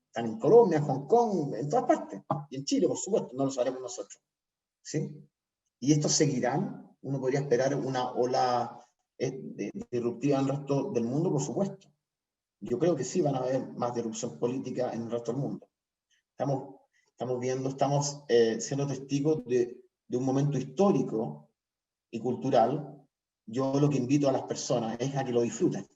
Están en Colombia, en Hong Kong, en todas partes. Y en Chile, por supuesto, no lo sabremos nosotros, ¿sí? Y estos seguirán. Uno podría esperar una ola disruptiva en el resto del mundo, por supuesto. Yo creo que sí van a haber más disrupción política en el resto del mundo. Estamos siendo testigos de un momento histórico y cultural. Yo lo que invito a las personas es a que lo disfruten,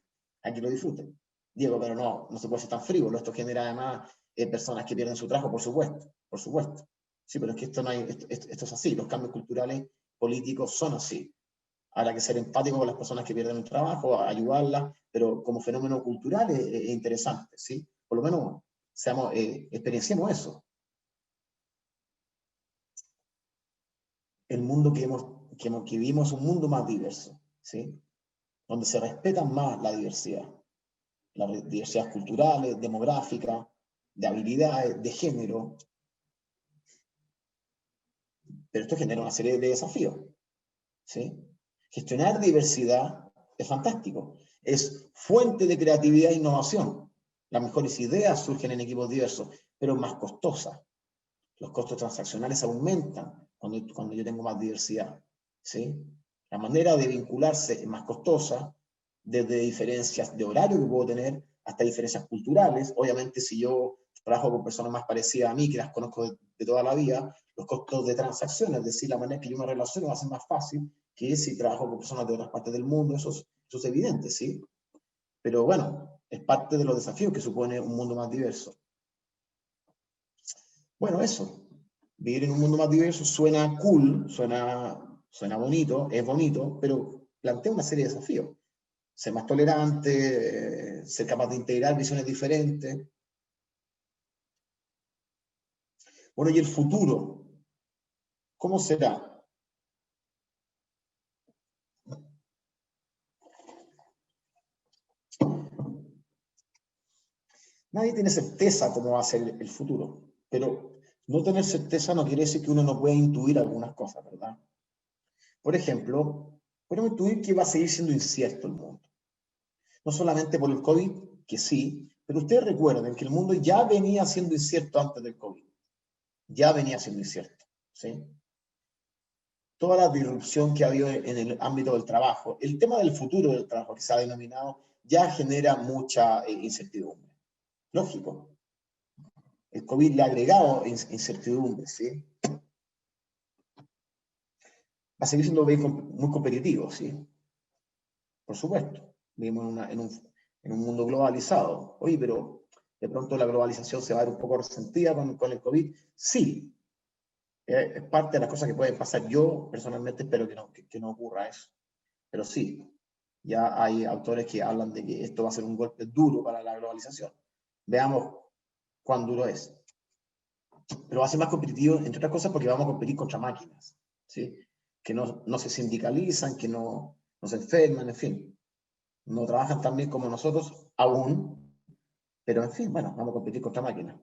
Diego, pero no se puede ser tan frívolo, esto genera además personas que pierden su trabajo, por supuesto. Sí, pero es que esto es así, los cambios culturales, políticos son así. Habrá que ser empático con las personas que pierden el trabajo, ayudarlas, pero como fenómeno cultural es interesante, ¿sí? Por lo menos experienciemos eso. El mundo que vivimos es un mundo más diverso, ¿sí? Donde se respetan más las diversidades culturales, demográficas, de habilidades, de género. Pero esto genera una serie de desafíos, ¿sí? Gestionar diversidad es fantástico, es fuente de creatividad e innovación. Las mejores ideas surgen en equipos diversos, pero más costosas. Los costos transaccionales aumentan cuando yo tengo más diversidad, ¿sí? La manera de vincularse es más costosa, desde diferencias de horario que puedo tener hasta diferencias culturales. Obviamente, si yo trabajo con personas más parecidas a mí, que las conozco de toda la vida, los costos de transacción, es decir, la manera que yo me relaciono va a ser más fácil que si trabajo con personas de otras partes del mundo. Eso es evidente, ¿sí? Pero bueno, es parte de los desafíos que supone un mundo más diverso. Bueno, eso. Vivir en un mundo más diverso suena cool, suena bonito, es bonito, pero plantea una serie de desafíos. Ser más tolerante, ser capaz de integrar visiones diferentes. Bueno, ¿y el futuro? ¿Cómo será? Nadie tiene certeza cómo va a ser el futuro, pero no tener certeza no quiere decir que uno no pueda intuir algunas cosas, ¿verdad? Por ejemplo, podemos intuir que va a seguir siendo incierto el mundo. No solamente por el COVID, que sí, pero ustedes recuerden que el mundo ya venía siendo incierto antes del COVID. Ya venía siendo incierto, ¿sí? Toda la disrupción que ha habido en el ámbito del trabajo, el tema del futuro del trabajo que se ha denominado, ya genera mucha incertidumbre. Lógico. El COVID le ha agregado incertidumbre, ¿sí? Va a seguir siendo muy competitivo, ¿sí? Por supuesto. Vivimos en un mundo globalizado. Oye, pero de pronto la globalización se va a ver un poco resentida con el COVID. Sí, es parte de las cosas que pueden pasar. Yo personalmente espero que no ocurra eso. Pero sí, ya hay autores que hablan de que esto va a ser un golpe duro para la globalización. Veamos cuán duro es. Pero va a ser más competitivo, entre otras cosas, porque vamos a competir contra máquinas, ¿sí? Que no se sindicalizan, que no se enferman, en fin. No trabajan tan bien como nosotros aún, pero en fin, bueno, vamos a competir contra máquinas.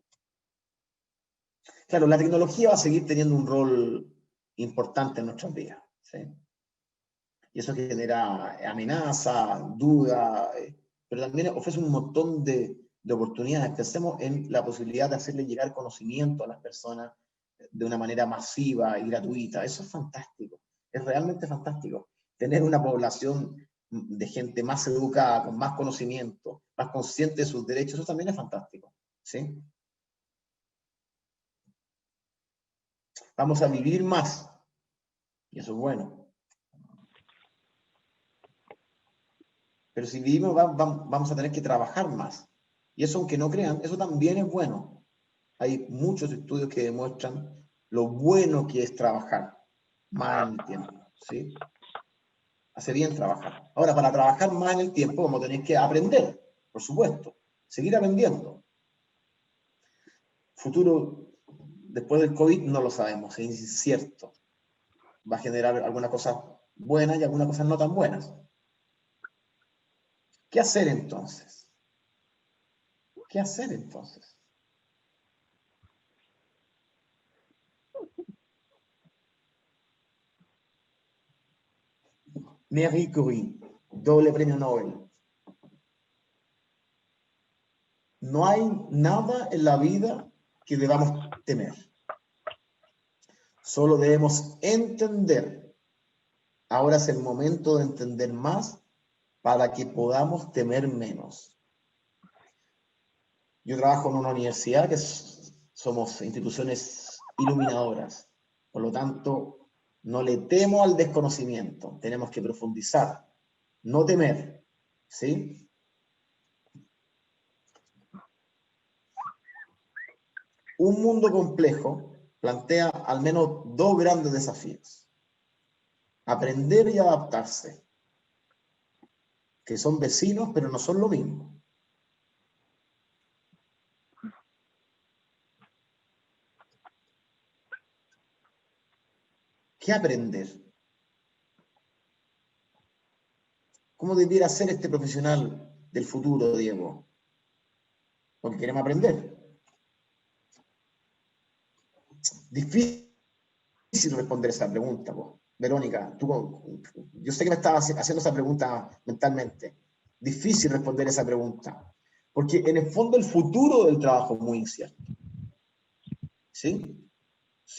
Claro, la tecnología va a seguir teniendo un rol importante en nuestras vidas, ¿sí? Y eso genera amenaza, duda, pero también ofrece un montón de oportunidades. Pensemos en la posibilidad de hacerle llegar conocimiento a las personas de una manera masiva y gratuita. Eso es fantástico, es realmente fantástico. Tener una población de gente más educada, con más conocimiento, más consciente de sus derechos, eso también es fantástico, ¿sí? Vamos a vivir más, y eso es bueno. Pero si vivimos, vamos a tener que trabajar más. Y eso, aunque no crean, eso también es bueno. Hay muchos estudios que demuestran lo bueno que es trabajar más en el tiempo, ¿sí? Hace bien trabajar. Ahora, para trabajar más en el tiempo, vamos a tener que aprender, por supuesto. Seguir aprendiendo. Futuro, después del COVID, no lo sabemos, es incierto. Va a generar algunas cosas buenas y algunas cosas no tan buenas. ¿Qué hacer entonces? ¿Qué hacer entonces? Marie Curie, doble premio Nobel. No hay nada en la vida que debamos temer. Solo debemos entender. Ahora es el momento de entender más para que podamos temer menos. Yo trabajo en una universidad que somos instituciones iluminadoras. Por lo tanto, no le temo al desconocimiento. Tenemos que profundizar, no temer. ¿Sí? Un mundo complejo plantea al menos dos grandes desafíos. Aprender y adaptarse, que son vecinos, pero no son lo mismo. ¿Qué aprender? ¿Cómo debiera ser este profesional del futuro, Diego? Porque queremos aprender. Difícil responder esa pregunta, po. Verónica, yo sé que me estabas haciendo esa pregunta mentalmente. Difícil responder esa pregunta. Porque en el fondo el futuro del trabajo es muy incierto. ¿Sí?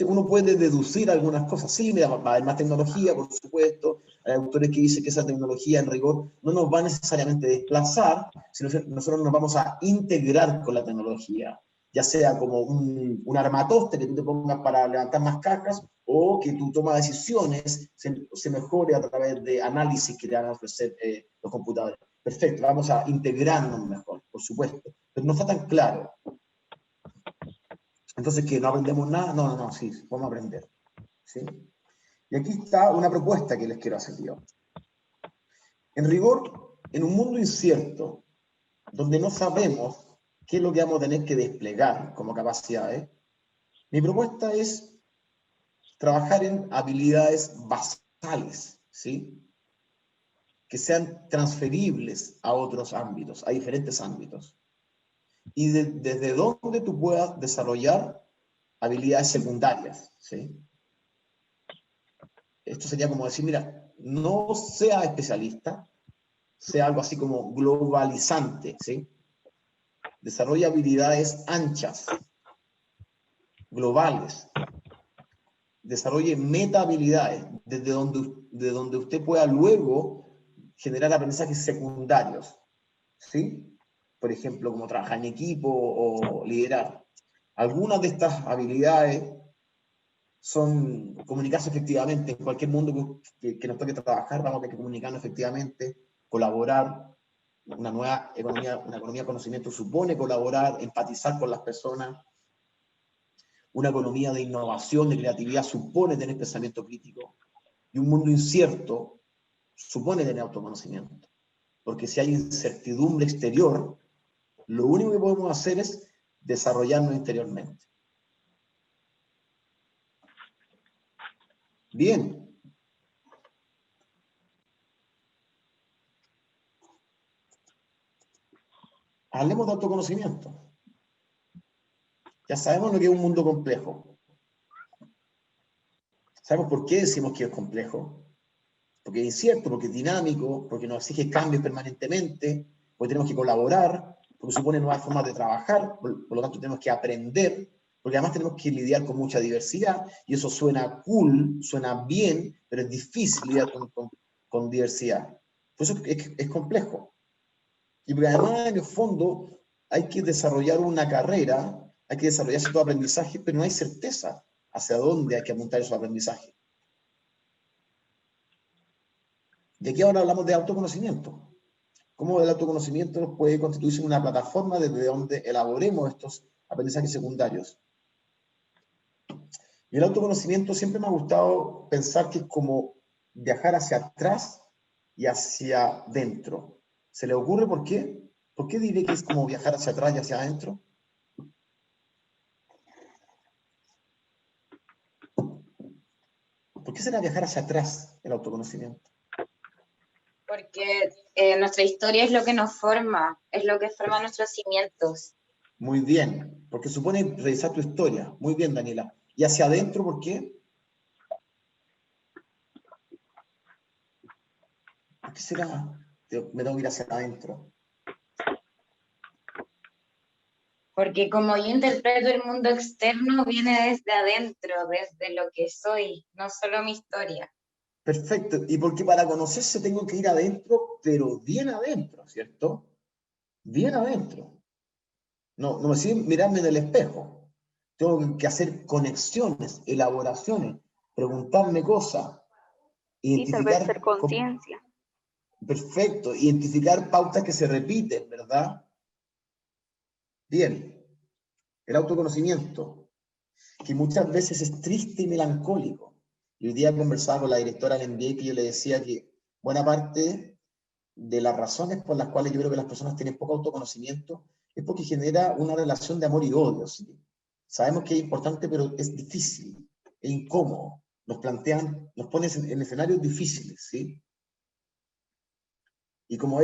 Uno puede deducir algunas cosas. Sí, mira, va a haber más tecnología, por supuesto. Hay autores que dicen que esa tecnología, en rigor, no nos va necesariamente a desplazar, sino que nosotros nos vamos a integrar con la tecnología, ya sea como un armatoste que tú te pongas para levantar más cajas, o que tu toma de decisiones se mejore a través de análisis que te van a ofrecer los computadores. Perfecto, vamos a integrarnos mejor, por supuesto. Pero no está tan claro. Entonces, ¿qué? ¿No aprendemos nada? No, sí, vamos a aprender. ¿Sí? Y aquí está una propuesta que les quiero hacer yo. En rigor, en un mundo incierto, donde no sabemos qué es lo que vamos a tener que desplegar como capacidades, mi propuesta es trabajar en habilidades basales, ¿sí? Que sean transferibles a otros ámbitos, a diferentes ámbitos. Y desde donde tú puedas desarrollar habilidades secundarias, ¿sí? Esto sería como decir, mira, no sea especialista, sea algo así como globalizante, ¿sí? Desarrolla habilidades anchas, globales. Desarrolle meta habilidades, de donde usted pueda luego generar aprendizajes secundarios, ¿sí? Por ejemplo, como trabajar en equipo o liderar. Algunas de estas habilidades son comunicarse efectivamente. En cualquier mundo que nos toque trabajar, vamos a tener que comunicarnos efectivamente, colaborar. Una nueva economía, una economía de conocimiento supone colaborar, empatizar con las personas. Una economía de innovación, de creatividad, supone tener pensamiento crítico. Y un mundo incierto supone tener autoconocimiento. Porque si hay incertidumbre exterior, lo único que podemos hacer es desarrollarnos interiormente. Bien. Hablemos de autoconocimiento. Ya sabemos lo que es un mundo complejo. ¿Sabemos por qué decimos que es complejo? Porque es incierto, porque es dinámico, porque nos exige cambios permanentemente, porque tenemos que colaborar, porque supone nuevas formas de trabajar, por lo tanto tenemos que aprender, porque además tenemos que lidiar con mucha diversidad, y eso suena cool, suena bien, pero es difícil lidiar con diversidad. Por eso es complejo. Y porque además, en el fondo, hay que desarrollar una carrera, hay que desarrollar cierto aprendizaje, pero no hay certeza hacia dónde hay que apuntar esos aprendizajes. Y aquí ahora hablamos de autoconocimiento. Cómo el autoconocimiento nos puede constituirse en una plataforma desde donde elaboremos estos aprendizajes secundarios. Y el autoconocimiento siempre me ha gustado pensar que es como viajar hacia atrás y hacia adentro. ¿Se le ocurre por qué? ¿Por qué diré que es como viajar hacia atrás y hacia adentro? ¿Por qué será viajar hacia atrás el autoconocimiento? Porque nuestra historia es lo que nos forma, es lo que forma nuestros cimientos. Muy bien, porque supone revisar tu historia. Muy bien, Daniela. ¿Y hacia adentro por qué? ¿Por qué será? Me tengo que ir hacia adentro. Porque como yo interpreto el mundo externo, viene desde adentro, desde lo que soy, no solo mi historia. Perfecto. Y porque para conocerse tengo que ir adentro, pero bien adentro, ¿cierto? Bien adentro. No me sirve mirarme en el espejo. Tengo que hacer conexiones, elaboraciones, preguntarme cosas, Y tal vez identificar... ser conciencia. Perfecto. Identificar pautas que se repiten, ¿verdad? Bien. El autoconocimiento, que muchas veces es triste y melancólico. Y hoy día conversaba con la directora del MBA que yo le decía que buena parte de las razones por las cuales yo creo que las personas tienen poco autoconocimiento es porque genera una relación de amor y odio, ¿sí? Sabemos que es importante, pero es difícil, es incómodo. Nos plantean, nos ponen en escenarios difíciles, ¿sí? Y como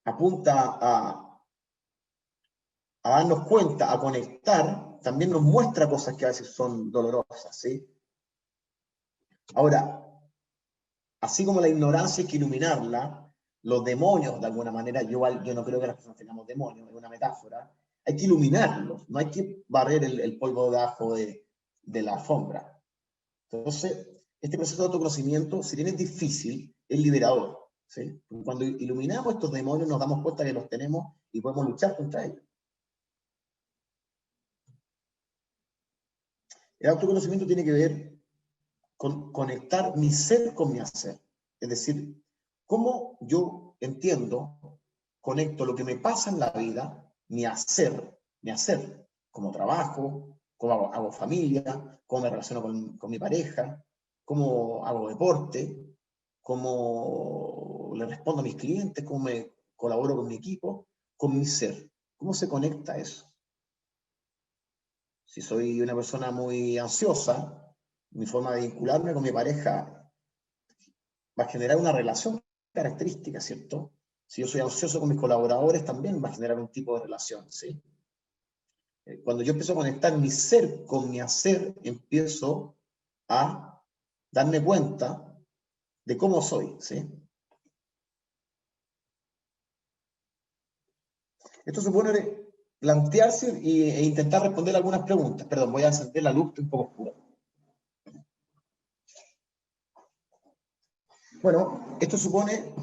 apunta a darnos cuenta, a conectar, también nos muestra cosas que a veces son dolorosas, ¿sí? Ahora, así como la ignorancia hay que iluminarla, los demonios, de alguna manera, yo no creo que las personas tengamos demonios, es una metáfora, hay que iluminarlos, no hay que barrer el polvo debajo de la alfombra. Entonces, este proceso de autoconocimiento, si bien es difícil, es liberador, ¿sí? Porque cuando iluminamos estos demonios nos damos cuenta que los tenemos y podemos luchar contra ellos. El autoconocimiento tiene que ver con conectar mi ser con mi hacer. Es decir, cómo yo entiendo, conecto lo que me pasa en la vida, mi hacer, cómo trabajo, cómo hago familia, cómo me relaciono con mi pareja, cómo hago deporte, cómo le respondo a mis clientes, cómo me colaboro con mi equipo, con mi ser. ¿Cómo se conecta eso? Si soy una persona muy ansiosa, mi forma de vincularme con mi pareja va a generar una relación característica, ¿cierto? Si yo soy ansioso con mis colaboradores, también va a generar un tipo de relación, ¿sí? Cuando yo empiezo a conectar mi ser con mi hacer, empiezo a darme cuenta de cómo soy, ¿sí? Esto supone plantearse e intentar responder algunas preguntas. Perdón, voy a encender la luz, un poco oscura. Bueno, esto supone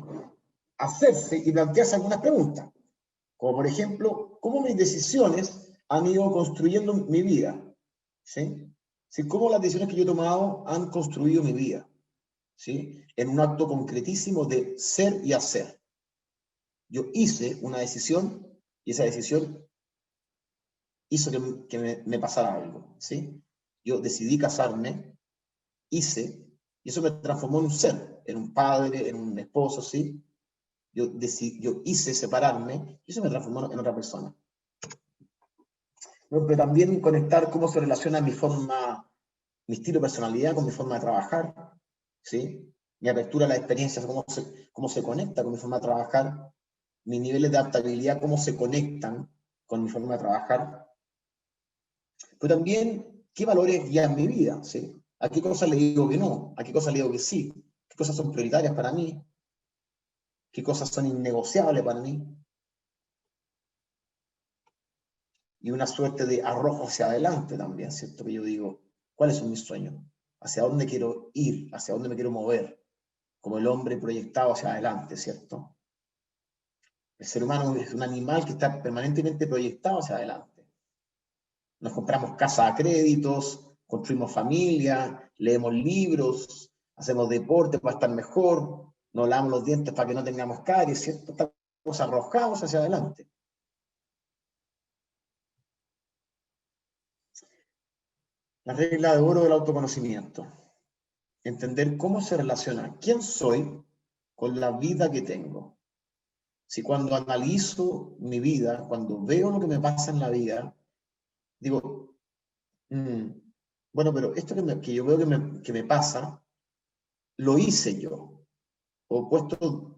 hacerse y plantearse algunas preguntas, como por ejemplo, ¿cómo mis decisiones han ido construyendo mi vida? ¿Sí? ¿Sí? ¿Cómo las decisiones que yo he tomado han construido mi vida? ¿Sí? En un acto concretísimo de ser y hacer. Yo hice una decisión y esa decisión hizo que me pasara algo. ¿Sí? Yo decidí casarme, hice, y eso me transformó en un ser, en un padre, en un esposo, ¿sí? Yo hice separarme y eso me transformó en otra persona. Pero también conectar cómo se relaciona mi estilo de personalidad con mi forma de trabajar, ¿sí? Mi apertura a la experiencia, cómo se conecta con mi forma de trabajar, mis niveles de adaptabilidad, cómo se conectan con mi forma de trabajar. Pero también, ¿qué valores guían mi vida? ¿Sí? ¿A qué cosas le digo que no? ¿A qué cosas le digo que sí? ¿Qué cosas son prioritarias para mí? ¿Qué cosas son innegociables para mí? y una suerte de arrojo hacia adelante también, ¿cierto? Que yo digo, ¿cuáles son mis sueños? ¿Hacia dónde quiero ir? ¿Hacia dónde me quiero mover? Como el hombre proyectado hacia adelante, ¿cierto? El ser humano es un animal que está permanentemente proyectado hacia adelante. Nos compramos casas a créditos, construimos familia, leemos libros, hacemos deporte para estar mejor, nos lavamos los dientes para que no tengamos caries, ¿cierto? Estamos arrojados hacia adelante. La regla de oro del autoconocimiento. Entender cómo se relaciona quién soy con la vida que tengo. Si cuando analizo mi vida, cuando veo lo que me pasa en la vida, digo, bueno, pero esto que yo veo que me pasa, lo hice yo. O puesto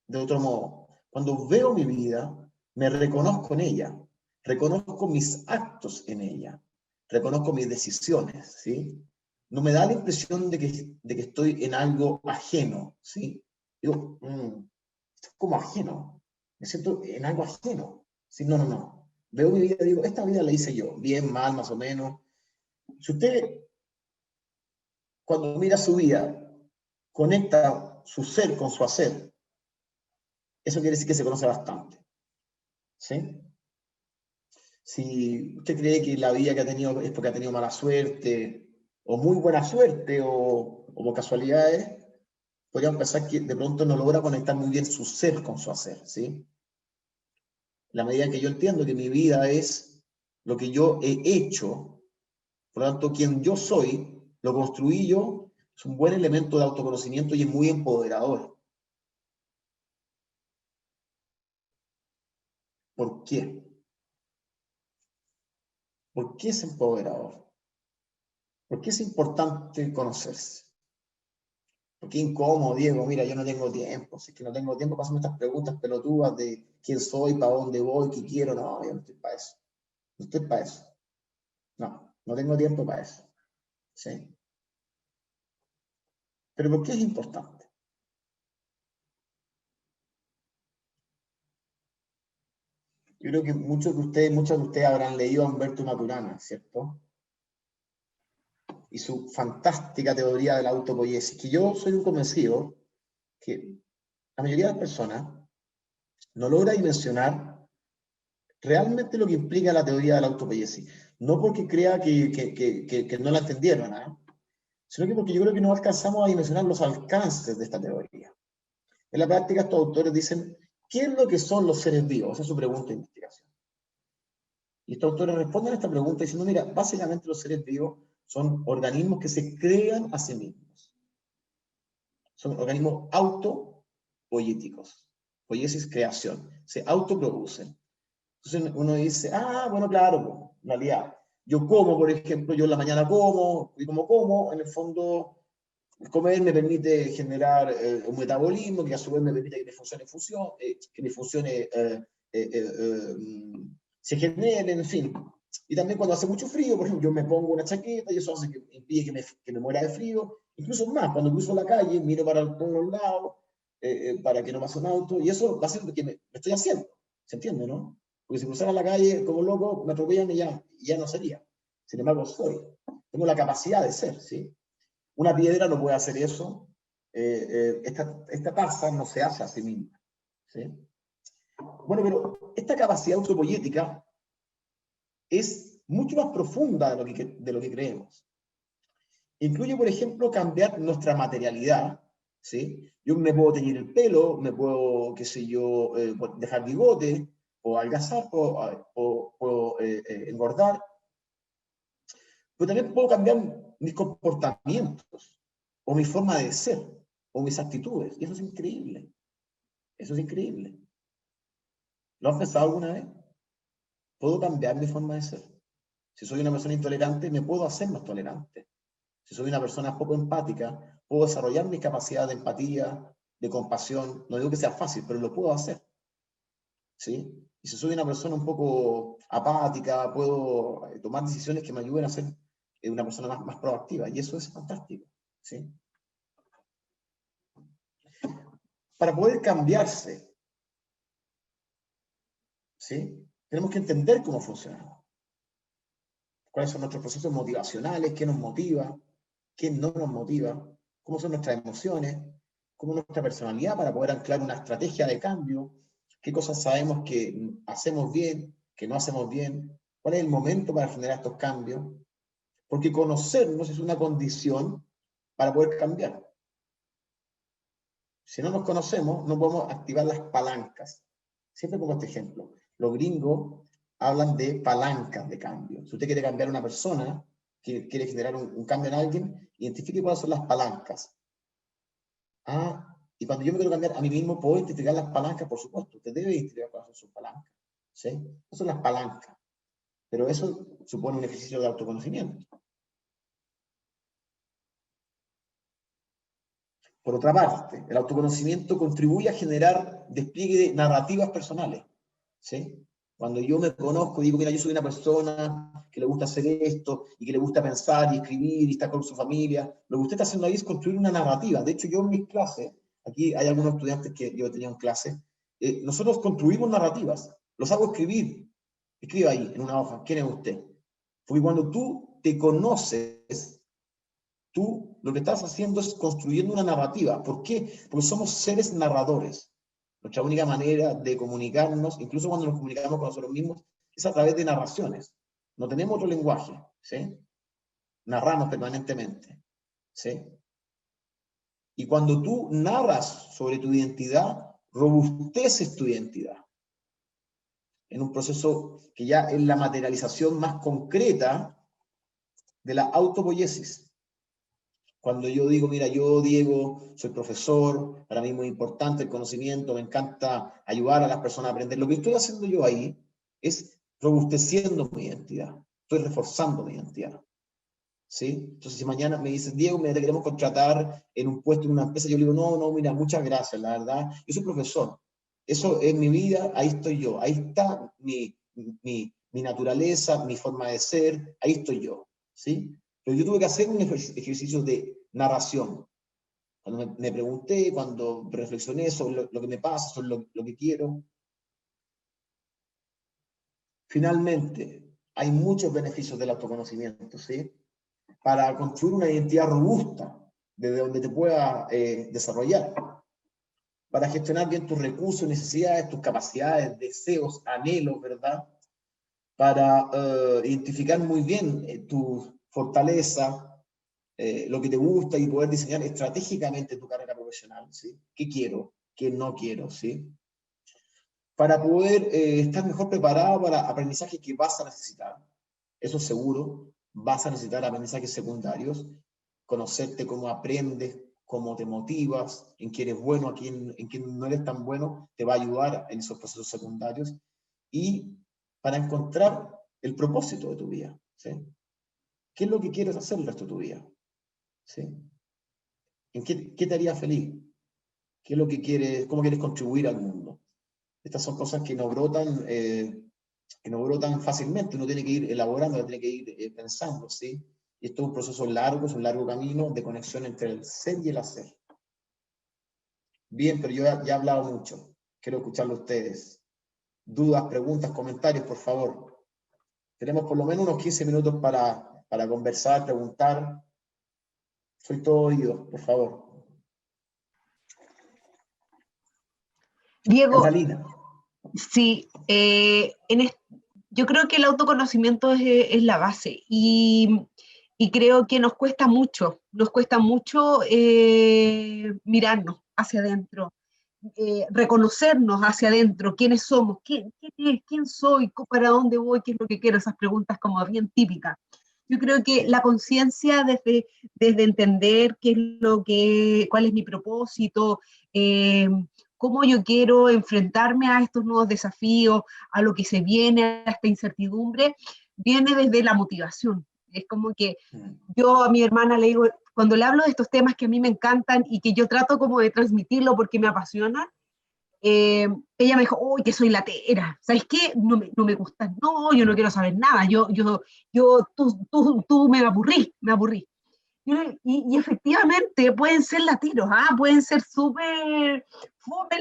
de otro modo, cuando veo mi vida, me reconozco en ella, reconozco mis actos en ella, reconozco mis decisiones, ¿sí? No me da la impresión de que estoy en algo ajeno, ¿sí? Digo, esto es como ajeno, me siento en algo ajeno, ¿sí? No. Veo mi vida y digo, esta vida la hice yo, bien, mal, más o menos. Si usted, cuando mira su vida, conecta su ser con su hacer, eso quiere decir que se conoce bastante, ¿sí? Si usted cree que la vida que ha tenido es porque ha tenido mala suerte, o muy buena suerte, o por casualidades, podríamos pensar que de pronto no logra conectar muy bien su ser con su hacer, ¿sí? La medida en que yo entiendo que mi vida es lo que yo he hecho, por lo tanto, quien yo soy, lo construí yo, es un buen elemento de autoconocimiento y es muy empoderador. ¿Por qué? ¿Por qué es empoderador? ¿Por qué es importante conocerse? ¿Por qué incómodo, Diego? Mira, yo no tengo tiempo. Si es que no tengo tiempo para hacerme estas preguntas pelotudas de quién soy, para dónde voy, qué quiero. No, yo no estoy para eso. No estoy para eso. No tengo tiempo para eso. ¿Sí? Pero ¿por qué es importante? Yo creo que muchos de ustedes habrán leído a Humberto Maturana, ¿cierto? Y su fantástica teoría de la autopoiesis, que yo soy un convencido que la mayoría de las personas no logra dimensionar realmente lo que implica la teoría de la autopoiesis. No porque crea que no la entendieron, ¿eh? Sino que porque yo creo que no alcanzamos a dimensionar los alcances de esta teoría. En la práctica, estos autores dicen, ¿qué es lo que son los seres vivos? Esa es su pregunta de investigación. Y estos autores responden a esta pregunta diciendo, mira, básicamente los seres vivos son organismos que se crean a sí mismos. Son organismos autopoieticos. Poiesis, creación. Se autoproducen. Entonces uno dice, bueno, claro, en realidad, yo como, por ejemplo, yo en la mañana como, y como, en el fondo, comer me permite generar un metabolismo que a su vez me permite que mi funciones se generen, en fin. Y también cuando hace mucho frío, por ejemplo, yo me pongo una chaqueta y eso hace que impide que me muera de frío. Incluso más, cuando cruzo la calle, miro para todos los lados, para que no pase un auto, y eso va a ser lo que me estoy haciendo. ¿Se entiende, no? Porque si cruzara la calle como loco, me atropellan y ya no sería. Sin embargo, soy. Tengo la capacidad de ser, ¿sí? Una piedra no puede hacer eso. Esta taza no se hace a sí misma, ¿sí? Bueno, pero esta capacidad autopoyética es mucho más profunda de lo que creemos. Incluye, por ejemplo, cambiar nuestra materialidad, ¿sí? Yo me puedo teñir el pelo, me puedo, qué sé yo, dejar bigote, o adelgazar, o puedo engordar, pero también puedo cambiar mis comportamientos, o mi forma de ser, o mis actitudes, y eso es increíble. Eso es increíble. ¿Lo has pensado alguna vez? ¿Puedo cambiar mi forma de ser? Si soy una persona intolerante, me puedo hacer más tolerante. Si soy una persona poco empática, puedo desarrollar mis capacidades de empatía, de compasión. No digo que sea fácil, pero lo puedo hacer, ¿sí? Y si soy una persona un poco apática, puedo tomar decisiones que me ayuden a ser una persona más proactiva. Y eso es fantástico, ¿sí? Para poder cambiarse, ¿sí? Tenemos que entender cómo funcionamos. cuáles son nuestros procesos motivacionales, qué nos motiva, qué no nos motiva, cómo son nuestras emociones, cómo es nuestra personalidad para poder anclar una estrategia de cambio, qué cosas sabemos que hacemos bien, que no hacemos bien, cuál es el momento para generar estos cambios, porque conocernos es una condición para poder cambiar. Si no nos conocemos, no podemos activar las palancas. Siempre pongo este ejemplo. Los gringos hablan de palancas de cambio. Si usted quiere cambiar a una persona, quiere generar un cambio en alguien, identifique cuáles son las palancas. Ah, y cuando yo me quiero cambiar a mí mismo, ¿puedo identificar las palancas? Por supuesto, usted debe identificar cuáles son sus palancas. ¿Sí? Esas son las palancas. Pero eso supone un ejercicio de autoconocimiento. Por otra parte, el autoconocimiento contribuye a generar despliegue de narrativas personales. ¿Sí? Cuando yo me conozco y digo, mira, yo soy una persona que le gusta hacer esto, y que le gusta pensar y escribir y estar con su familia, lo que usted está haciendo ahí es construir una narrativa. De hecho, yo en mis clases, aquí hay algunos estudiantes que yo tenía en clase, nosotros construimos narrativas, los hago escribir. Escriba ahí, en una hoja, ¿quién es usted? Porque cuando tú te conoces, tú lo que estás haciendo es construyendo una narrativa. ¿Por qué? Porque somos seres narradores. Nuestra única manera de comunicarnos, incluso cuando nos comunicamos con nosotros mismos, es a través de narraciones. No tenemos otro lenguaje, ¿sí? Narramos permanentemente, ¿sí? Y cuando tú narras sobre tu identidad, robusteces tu identidad. En un proceso que ya es la materialización más concreta de la autopoiesis. Cuando yo digo, mira, yo, Diego, soy profesor, para mí es muy importante el conocimiento, me encanta ayudar a las personas a aprender. Lo que estoy haciendo yo ahí es robusteciendo mi identidad, estoy reforzando mi identidad. ¿Sí? Entonces, si mañana me dicen, Diego, mira, te queremos contratar en un puesto en una empresa, yo le digo, no, mira, muchas gracias, la verdad, yo soy profesor. Eso es mi vida, ahí estoy yo, ahí está mi naturaleza, mi forma de ser, ahí estoy yo. ¿Sí? Pero yo tuve que hacer un ejercicio de narración. Cuando me pregunté, cuando reflexioné sobre lo que me pasa, sobre lo que quiero. Finalmente, hay muchos beneficios del autoconocimiento, ¿sí? Para construir una identidad robusta, desde donde te puedas desarrollar. Para gestionar bien tus recursos, necesidades, tus capacidades, deseos, anhelos, ¿verdad? Para identificar muy bien tu fortaleza, lo que te gusta y poder diseñar estratégicamente tu carrera profesional, ¿sí? ¿Qué quiero? ¿Qué no quiero? ¿Sí? Para poder estar mejor preparado para aprendizajes que vas a necesitar. Eso seguro, vas a necesitar aprendizajes secundarios, conocerte cómo aprendes, cómo te motivas, en qué eres bueno, en quién no eres tan bueno, te va a ayudar en esos procesos secundarios. Y para encontrar el propósito de tu vida, ¿sí? ¿Qué es lo que quieres hacer el resto de tu vida? ¿Sí? ¿En qué te haría feliz? ¿Qué es lo que quieres, cómo quieres contribuir al mundo? Estas son cosas que no brotan fácilmente, uno tiene que ir elaborando, tiene que ir pensando, ¿sí? Y esto es un proceso largo, es un largo camino de conexión entre el ser y el hacer. Bien, pero yo ya he hablado mucho, quiero escucharlo a ustedes. Dudas, preguntas, comentarios, por favor. Tenemos por lo menos unos 15 minutos para conversar, preguntar. Soy todo oído, por favor. Diego, Catalina. sí, yo creo que el autoconocimiento es la base y creo que nos cuesta mucho mirarnos hacia adentro, reconocernos hacia adentro, quiénes somos, quién soy, para dónde voy, qué es lo que quiero, esas preguntas como bien típicas. Yo creo que la conciencia desde entender cuál es mi propósito, cómo yo quiero enfrentarme a estos nuevos desafíos, a lo que se viene, a esta incertidumbre, viene desde la motivación. Es como que yo a mi hermana le digo, cuando le hablo de estos temas que a mí me encantan y que yo trato como de transmitirlo porque me apasiona, ella me dijo, uy, que soy latera, ¿sabes qué? No me gusta, no, yo no quiero saber nada, tú me aburrí. Y efectivamente pueden ser lateros, pueden ser súper fome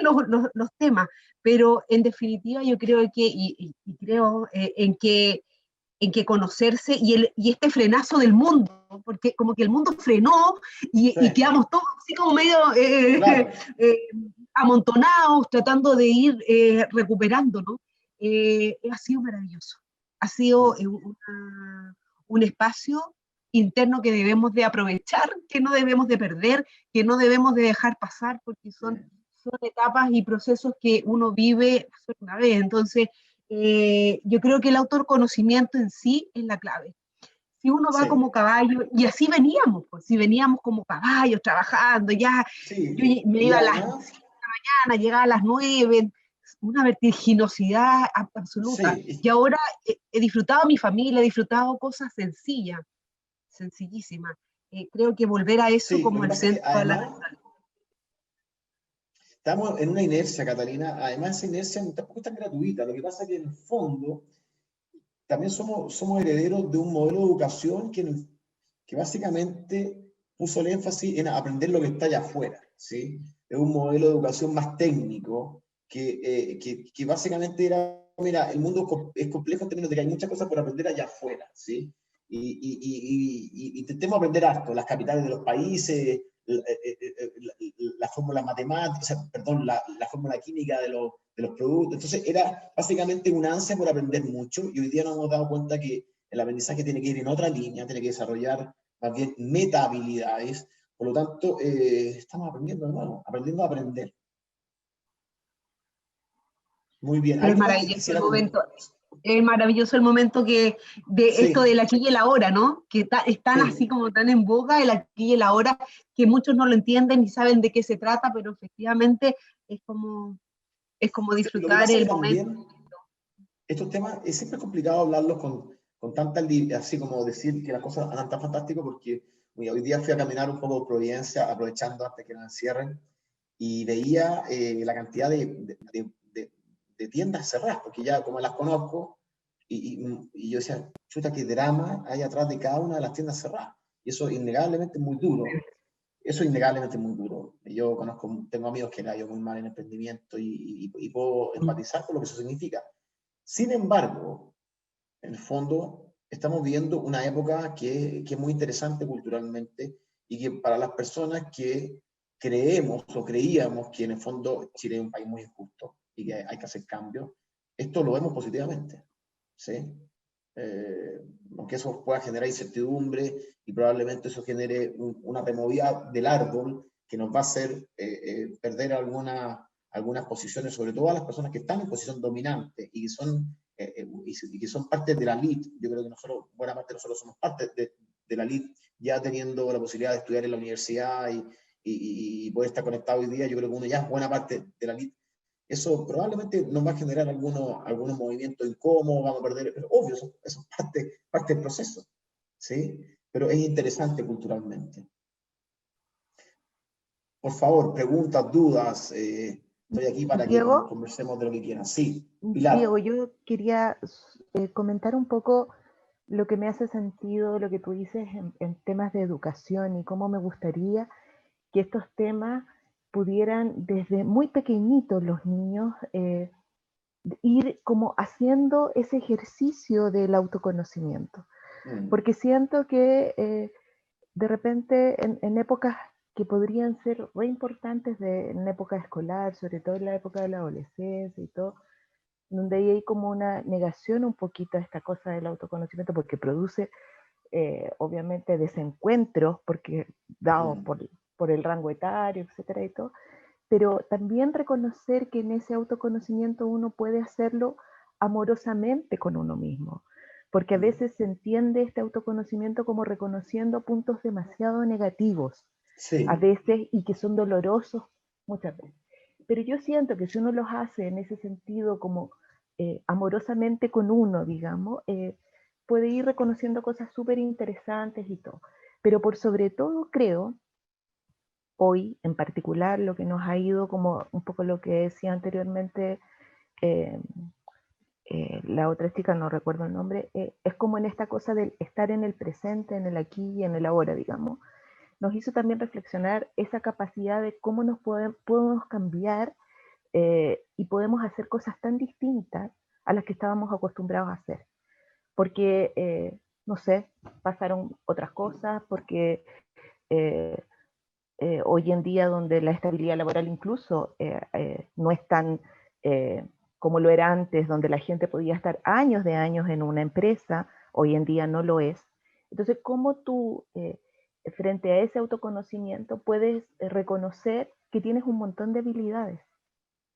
los temas, pero en definitiva yo creo que, y creo en que en que conocerse y este frenazo del mundo, porque como que el mundo frenó y quedamos todos así como medio Claro. amontonados, tratando de ir recuperando, ¿no? Ha sido maravilloso. Ha sido un espacio interno que debemos de aprovechar, que no debemos de perder, que no debemos de dejar pasar, porque son etapas y procesos que uno vive solo una vez. Entonces, yo creo que el autoconocimiento en sí es la clave. Si uno va como caballo, y así veníamos, pues, si veníamos como caballos trabajando, ya, yo me iba a las 7 de la mañana, llegaba a las 9, una vertiginosidad absoluta. Sí. Y ahora he disfrutado mi familia, he disfrutado cosas sencillas, sencillísimas. Creo que volver a eso Sí, como lo que el pasa es que centro de la además estamos en una inercia, Catalina, además esa inercia tampoco es tan gratuita, lo que pasa es que en el fondo también somos herederos de un modelo de educación que básicamente puso el énfasis en aprender lo que está allá afuera, ¿sí? Es un modelo de educación más técnico que básicamente era, mira, el mundo es complejo en términos de que hay muchas cosas por aprender allá afuera, ¿sí? Y intentemos aprender harto, las capitales de los países, la fórmula matemática, o sea, perdón, la fórmula química de los productos. Entonces era básicamente una ansia por aprender mucho y hoy día nos hemos dado cuenta que el aprendizaje tiene que ir en otra línea, tiene que desarrollar más bien meta habilidades. Por lo tanto, estamos aprendiendo de nuevo, aprendiendo a aprender. Muy bien. Pero es maravilloso el momento. Es maravilloso el momento de esto del aquí y el ahora, ¿no? Que están así como tan en boga, el aquí y el ahora, que muchos no lo entienden ni saben de qué se trata, pero efectivamente es como disfrutar el momento. Estos temas es siempre complicado hablarlos con tanta, así como decir que las cosas andan tan fantástico, porque hoy día fui a caminar un poco por Providencia, aprovechando antes que nos encierren, y veía la cantidad de tiendas cerradas, porque ya como las conozco, y yo decía, chuta, qué drama hay atrás de cada una de las tiendas cerradas. Y eso innegablemente es muy duro. Eso es innegablemente muy duro. Yo tengo amigos que le ha ido muy mal en emprendimiento y puedo empatizar con lo que eso significa. Sin embargo, en el fondo, estamos viviendo una época que es muy interesante culturalmente y que para las personas que creemos o creíamos que en el fondo Chile es un país muy injusto y que hay que hacer cambios, esto lo vemos positivamente, ¿sí? Aunque eso pueda generar incertidumbre y probablemente eso genere una removida del árbol que nos va a hacer perder algunas posiciones, sobre todo a las personas que están en posición dominante y que son parte de la elite. Yo creo que nosotros, buena parte de nosotros somos parte de la elite, ya teniendo la posibilidad de estudiar en la universidad y poder estar conectado hoy día. Yo creo que uno ya es buena parte de la elite. Eso probablemente nos va a generar algunos movimientos incómodos, vamos a perder, pero obvio, eso es parte del proceso, ¿sí? Pero es interesante culturalmente. Por favor, preguntas, dudas, estoy aquí para Diego, que conversemos de lo que quieran. Sí, Pilar. Diego, yo quería comentar un poco lo que me hace sentido, lo que tú dices en temas de educación y cómo me gustaría que estos temas pudieran desde muy pequeñitos los niños ir como haciendo ese ejercicio del autoconocimiento. Porque siento que de repente en épocas que podrían ser re importantes en época escolar, sobre todo en la época de la adolescencia y todo, donde hay como una negación un poquito a esta cosa del autoconocimiento porque produce obviamente desencuentros, porque dado por el rango etario, etcétera y todo, pero también reconocer que en ese autoconocimiento uno puede hacerlo amorosamente con uno mismo, porque a veces se entiende este autoconocimiento como reconociendo puntos demasiado negativos, a veces, y que son dolorosos muchas veces. Pero yo siento que si uno los hace en ese sentido como amorosamente con uno, digamos, puede ir reconociendo cosas súper interesantes y todo. Pero por sobre todo creo, hoy en particular, lo que nos ha ido como un poco lo que decía anteriormente la otra chica, no recuerdo el nombre, es como en esta cosa del estar en el presente, en el aquí y en el ahora, digamos. Nos hizo también reflexionar esa capacidad de cómo nos podemos cambiar y podemos hacer cosas tan distintas a las que estábamos acostumbrados a hacer. porque, no sé, pasaron otras cosas, porque hoy en día donde la estabilidad laboral incluso no es tan como lo era antes, donde la gente podía estar años de años en una empresa, hoy en día no lo es. Entonces, ¿cómo tú, frente a ese autoconocimiento, puedes reconocer que tienes un montón de habilidades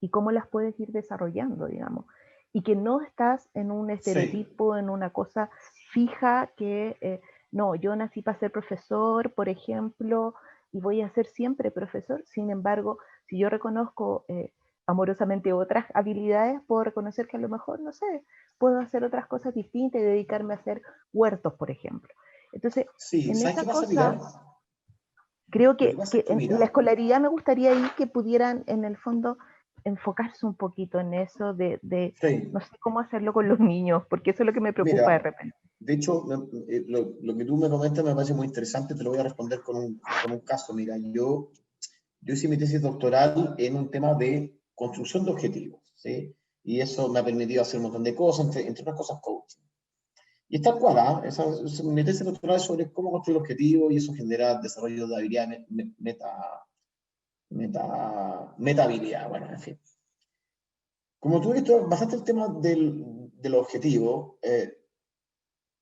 y cómo las puedes ir desarrollando, digamos? Y que no estás en un estereotipo, en una cosa fija que, no, yo nací para ser profesor, por ejemplo, y voy a ser siempre profesor. Sin embargo, si yo reconozco amorosamente otras habilidades, puedo reconocer que a lo mejor, no sé, puedo hacer otras cosas distintas y dedicarme a hacer huertos, por ejemplo. Entonces, Sí, en ¿sabes esa qué pasa, cosa, Pilar? creo Lo que que, pasa es que que, en la mira, escolaridad me gustaría ahí que pudieran, en el fondo, enfocarse un poquito en eso de no sí, sé cómo hacerlo con los niños, porque eso es lo que me preocupa de mira, repente. de hecho, lo que tú me comentas me parece muy interesante, te lo voy a responder con un caso. Mira, yo hice mi tesis doctoral en un tema de construcción de objetivos, ¿sí? Y eso me ha permitido hacer un montón de cosas, entre otras cosas, coaching. Y es tal cual, ¿ah? Mi tesis doctoral es sobre cómo construir objetivos y eso genera desarrollo de habilidades, meta-habilidad, bueno, en fin. Como tú viste bastante el tema del objetivo,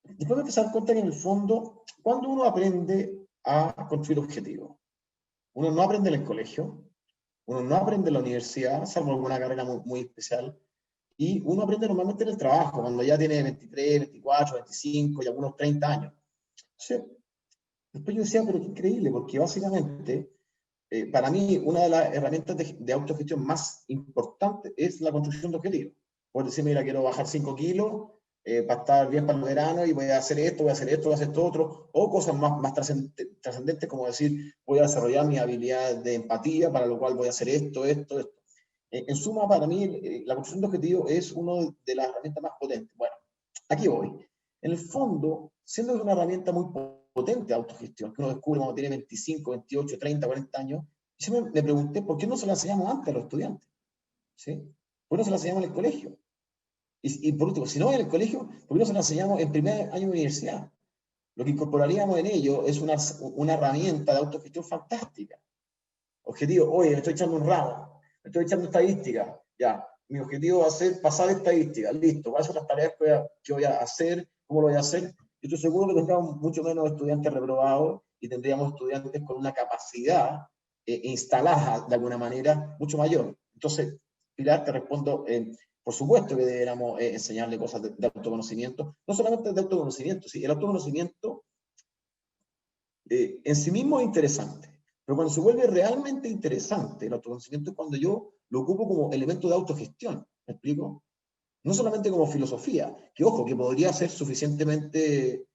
después me empecé a dar cuenta que en el fondo, cuando uno aprende a construir objetivos, uno no aprende en el colegio, uno no aprende en la universidad, salvo alguna carrera muy especial, y uno aprende normalmente en el trabajo, cuando ya tiene 23, 24, 25 y algunos 30 años. Entonces, después yo decía, pero qué increíble, porque básicamente, para mí, una de las herramientas de autogestión más importantes es la construcción de objetivos. Puedes decir, mira, quiero bajar 5 kilos para estar bien para el verano y voy a hacer esto, voy a hacer esto, voy a hacer esto otro, o cosas más trascendentes como decir, voy a desarrollar mi habilidad de empatía, para lo cual voy a hacer esto. En suma, para mí, la construcción de objetivos es una de las herramientas más potentes. Bueno, aquí voy. En el fondo, siendo una herramienta muy potente de autogestión, que uno descubre cuando tiene 25, 28, 30, 40 años, yo me pregunté por qué no se la enseñamos antes a los estudiantes, ¿sí? ¿Por qué no se la enseñamos en el colegio? Y por último, si no en el colegio, ¿por qué no se la enseñamos en primer año de universidad? Lo que incorporaríamos en ello es una herramienta de autogestión fantástica. Objetivo, oye, me estoy echando un ramo, me estoy echando estadística, ya, mi objetivo va a ser pasar estadística, listo, ¿cuáles son las tareas que voy a hacer? ¿Cómo lo voy a hacer? Yo estoy seguro que tendríamos mucho menos estudiantes reprobados y tendríamos estudiantes con una capacidad instalada de alguna manera mucho mayor. Entonces, Pilar, te respondo, por supuesto que deberíamos enseñarle cosas de autoconocimiento, no solamente de autoconocimiento, ¿sí? El autoconocimiento en sí mismo es interesante, pero cuando se vuelve realmente interesante, el autoconocimiento es cuando yo lo ocupo como elemento de autogestión, ¿me explico? No solamente como filosofía, que ojo, que podría ser suficientemente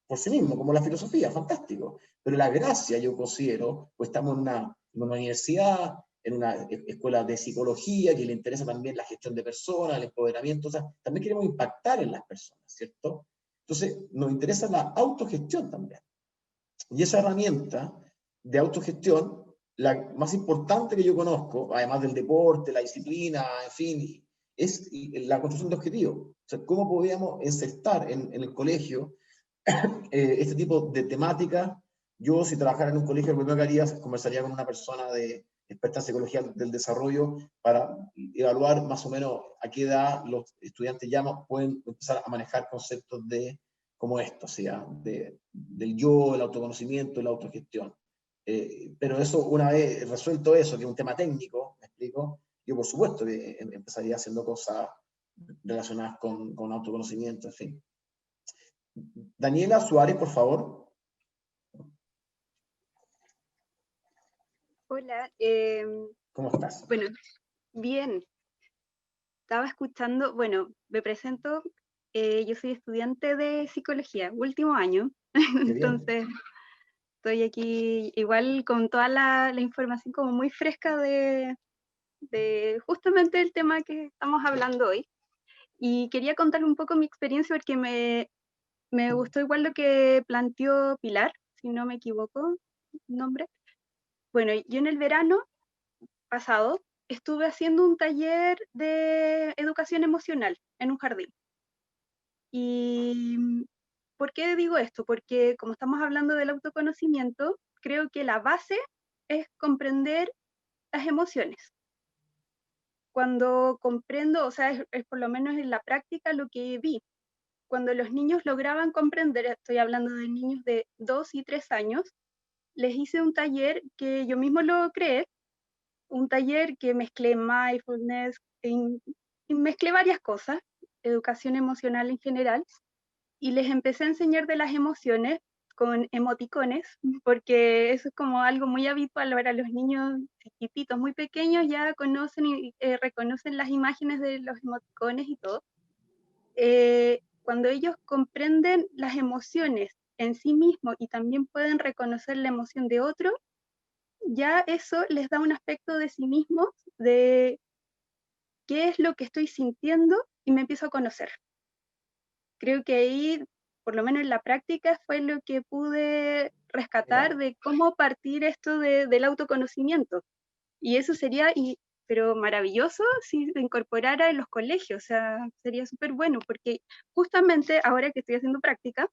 por sí mismo, como la filosofía, fantástico, pero la gracia yo considero, pues estamos en una universidad, en una escuela de psicología, que le interesa también la gestión de personas, el empoderamiento, o sea, también queremos impactar en las personas, ¿cierto? Entonces, nos interesa la autogestión también. Y esa herramienta de autogestión, la más importante que yo conozco, además del deporte, la disciplina, en fin, es la construcción de objetivos. O sea, cómo podíamos insertar en el colegio este tipo de temáticas. Yo, si trabajara en un colegio, lo primero que haría es conversaría con una persona de experta en psicología del desarrollo para evaluar más o menos a qué edad los estudiantes ya pueden empezar a manejar conceptos como estos, ¿sí? Del yo, el autoconocimiento, la autogestión. Pero eso, una vez resuelto eso, que es un tema técnico, ¿me explico? Yo, por supuesto, que empezaría haciendo cosas relacionadas con autoconocimiento, en fin. Daniela Suárez, por favor. Hola, ¿Cómo estás? bueno, bien. Estaba escuchando, bueno, me presento, yo soy estudiante de psicología, último año, Qué bien. entonces estoy aquí igual con toda la información como muy fresca de justamente el tema que estamos hablando hoy. Y quería contarle un poco mi experiencia porque me gustó igual lo que planteó Pilar, si no me equivoco, nombre. Bueno, yo en el verano pasado estuve haciendo un taller de educación emocional en un jardín. ¿Y por qué digo esto? Porque como estamos hablando del autoconocimiento, creo que la base es comprender las emociones. Cuando comprendo, o sea, es por lo menos en la práctica lo que vi. Cuando los niños lograban comprender, estoy hablando de niños de 2 y 3 años, les hice un taller que yo mismo lo creé, un taller que mezclé mindfulness, y mezclé varias cosas, educación emocional en general, y les empecé a enseñar de las emociones con emoticones, porque eso es como algo muy habitual. Ahora los niños chiquititos, muy pequeños, ya conocen y reconocen las imágenes de los emoticones y todo. Cuando ellos comprenden las emociones en sí mismos y también pueden reconocer la emoción de otro, ya eso les da un aspecto de sí mismos, de qué es lo que estoy sintiendo, y me empiezo a conocer. Creo que ahí, por lo menos en la práctica, fue lo que pude rescatar de cómo partir esto del autoconocimiento. Y eso sería, pero maravilloso si se incorporara en los colegios, o sea, sería súper bueno, porque justamente ahora que estoy haciendo práctica,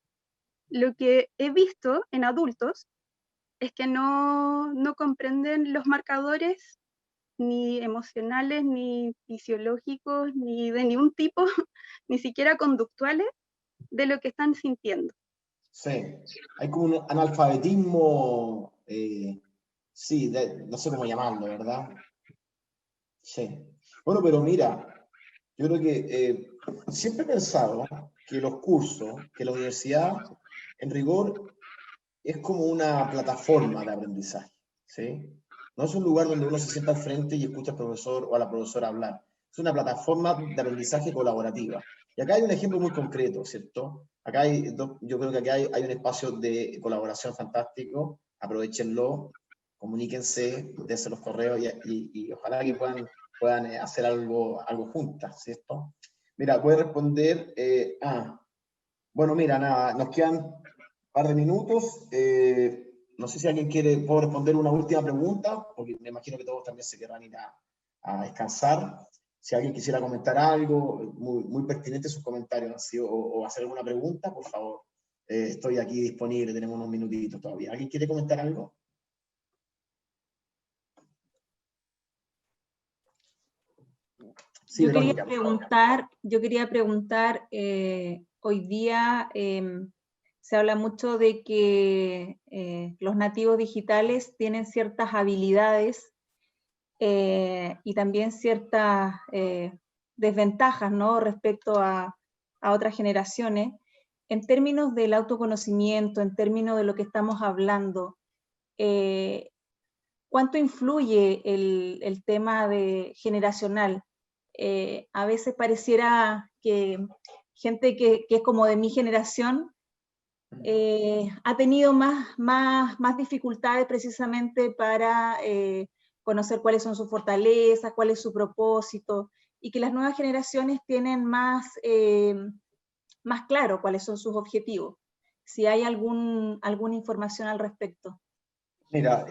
lo que he visto en adultos es que no comprenden los marcadores ni emocionales, ni fisiológicos, ni de ningún tipo, ni siquiera conductuales, de lo que están sintiendo. Sí, hay como un analfabetismo, sí, no sé cómo llamarlo, ¿verdad? Sí. Bueno, pero mira, yo creo que siempre he pensado que los cursos, que la universidad, en rigor, es como una plataforma de aprendizaje, ¿sí? No es un lugar donde uno se sienta al frente y escucha al profesor o a la profesora hablar. Es una plataforma de aprendizaje colaborativa. Y acá hay un ejemplo muy concreto, ¿cierto? Acá yo creo que acá hay un espacio de colaboración fantástico. Aprovechenlo, comuníquense, dense los correos y ojalá que puedan hacer algo juntas, ¿cierto? Mira, voy a responder. Bueno, mira, nada, nos quedan un par de minutos. No sé si alguien puedo responder una última pregunta, porque me imagino que todos también se querrán ir a descansar. Si alguien quisiera comentar algo, muy pertinente sus comentarios, o hacer alguna pregunta, por favor. Estoy aquí disponible, tenemos unos minutitos todavía. ¿Alguien quiere comentar algo? Sí, yo Verónica, quería preguntar, hoy día se habla mucho de que los nativos digitales tienen ciertas habilidades y también ciertas desventajas, ¿no?, respecto a otras generaciones. En términos del autoconocimiento, en términos de lo que estamos hablando, ¿cuánto influye el tema generacional? A veces pareciera que gente que es como de mi generación ha tenido más dificultades precisamente para conocer cuáles son sus fortalezas, cuál es su propósito, y que las nuevas generaciones tienen más claro cuáles son sus objetivos. Si hay alguna información al respecto. Mira,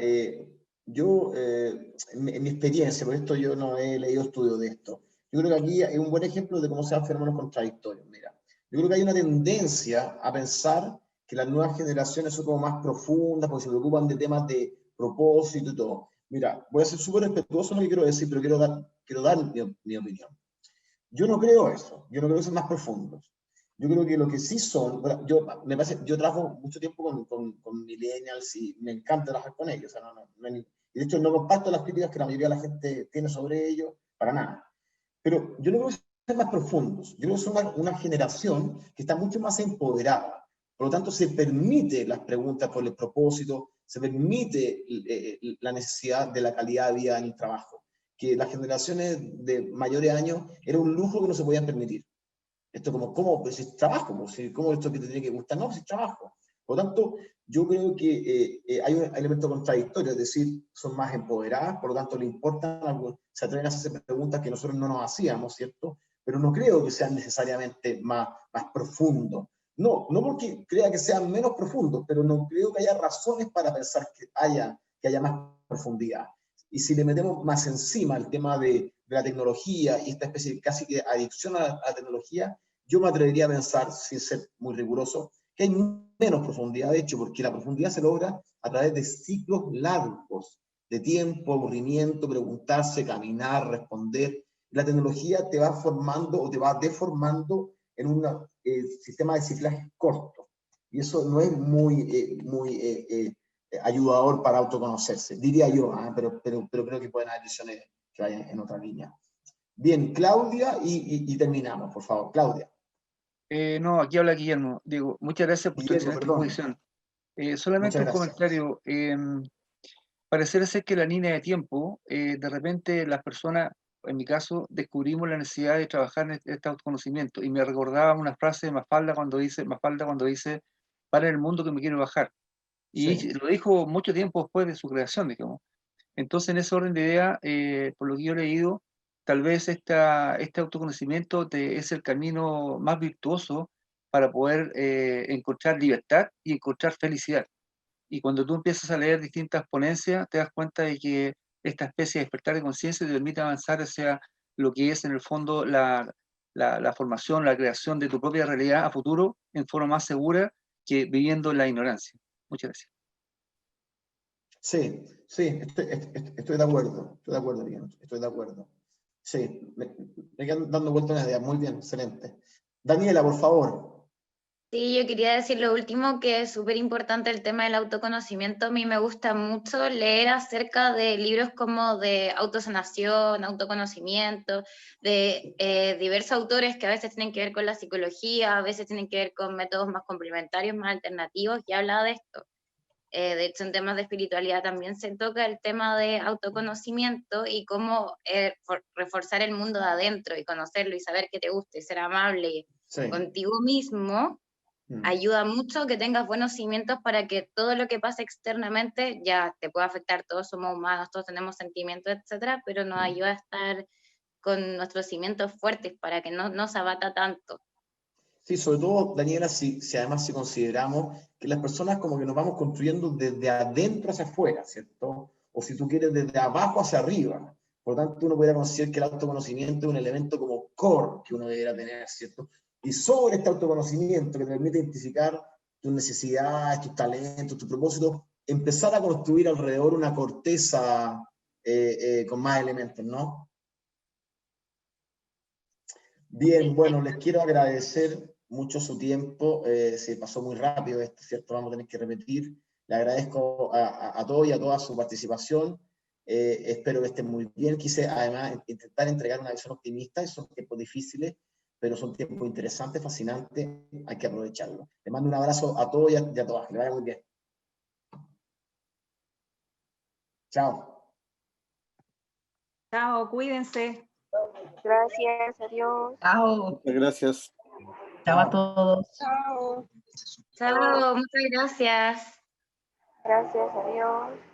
yo, en mi experiencia, por esto yo no he leído estudios de esto, yo creo que aquí hay un buen ejemplo de cómo se dan fenómenos contradictorios. Mira, yo creo que hay una tendencia a pensar que las nuevas generaciones son como más profundas, porque se preocupan de temas de propósito y todo. Mira, voy a ser súper respetuoso en lo que quiero decir, pero quiero dar mi opinión. Yo no creo eso, yo no creo que sean más profundos. Yo creo que lo que sí son, yo trabajo mucho tiempo con millennials y me encanta trabajar con ellos. O sea, y de hecho no comparto las críticas que la mayoría de la gente tiene sobre ellos, para nada. Pero yo no creo que sean más profundos. Yo creo que son una generación que está mucho más empoderada. Por lo tanto, se permite las preguntas por el propósito, se permite la necesidad de la calidad de vida en el trabajo. Que las generaciones de mayores años era un lujo que no se podían permitir. Esto ¿cómo? Pues es trabajo, pues, ¿cómo esto que te tiene que gustar? No, pues es trabajo. Por lo tanto, yo creo que hay un elemento contradictorio, es decir, son más empoderadas, por lo tanto le importan algo, se atreven a hacer preguntas que nosotros no nos hacíamos, ¿cierto? Pero no creo que sean necesariamente más profundos. No porque crea que sean menos profundos, pero no creo que haya razones para pensar que haya más profundidad. Y si le metemos más encima el tema de la tecnología y esta especie de casi que adicción a la tecnología, yo me atrevería a pensar, sin ser muy riguroso, que hay menos profundidad, de hecho, porque la profundidad se logra a través de ciclos largos, de tiempo, aburrimiento, preguntarse, caminar, responder. La tecnología te va formando o te va deformando en un sistema de ciclaje corto. Y eso no es muy ayudador para autoconocerse, diría yo, pero creo que pueden haber visiones que vayan en otra línea. Bien, Claudia, y terminamos, por favor. Claudia. No, aquí habla Guillermo. Diego, muchas gracias por tu Guillermo, excelente perdón. exposición. Solamente un Muchas gracias. comentario. Pareciera ser que la línea de tiempo, de repente las personas, en mi caso, descubrimos la necesidad de trabajar en este autoconocimiento. Y me recordaba una frase de Mafalda cuando dice, para el mundo que me quiero bajar. Y Sí. lo dijo mucho tiempo después de su creación, digamos. Entonces, en ese orden de idea, por lo que yo he leído, tal vez este autoconocimiento es el camino más virtuoso para poder encontrar libertad y encontrar felicidad. Y cuando tú empiezas a leer distintas ponencias, te das cuenta de que esta especie de despertar de conciencia te permite avanzar hacia lo que es en el fondo la formación, la creación de tu propia realidad a futuro en forma más segura que viviendo en la ignorancia. Muchas gracias. Sí, estoy de acuerdo, bien, estoy de acuerdo. Sí, me quedan dando vueltas en la idea, muy bien, excelente. Daniela, por favor. Sí, yo quería decir lo último, que es súper importante el tema del autoconocimiento. A mí me gusta mucho leer acerca de libros como de autosanación, autoconocimiento, de diversos autores que a veces tienen que ver con la psicología, a veces tienen que ver con métodos más complementarios, más alternativos, y habla de esto. De hecho, en temas de espiritualidad también se toca el tema de autoconocimiento y cómo reforzar el mundo de adentro y conocerlo y saber que te gusta y ser amable Sí. contigo mismo. Ayuda mucho que tengas buenos cimientos para que todo lo que pasa externamente ya te pueda afectar. Todos somos humanos, todos tenemos sentimientos, etcétera, pero nos ayuda a estar con nuestros cimientos fuertes para que no nos abata tanto. Sí, sobre todo, Daniela, si además si consideramos que las personas como que nos vamos construyendo desde adentro hacia afuera, ¿cierto? O si tú quieres, desde abajo hacia arriba. Por lo tanto, uno podría considerar que el autoconocimiento es un elemento como core que uno debería tener, ¿cierto? Y sobre este autoconocimiento que te permite identificar tus necesidades, tus talentos, tus propósitos, empezar a construir alrededor una corteza con más elementos, ¿no? Bien, bueno, les quiero agradecer mucho su tiempo, se pasó muy rápido esto, ¿cierto? Vamos a tener que repetir. Le agradezco a todos y a toda su participación, espero que estén muy bien. Quise además intentar entregar una visión optimista, son tiempos difíciles, pero son tiempos interesantes, fascinantes, hay que aprovecharlo. Les mando un abrazo a todos y a todas, que les vaya muy bien. Chao. Chao, cuídense. Gracias, adiós. Chao. Gracias. Chao a todos. Chao. Chao, muchas gracias. Gracias, adiós.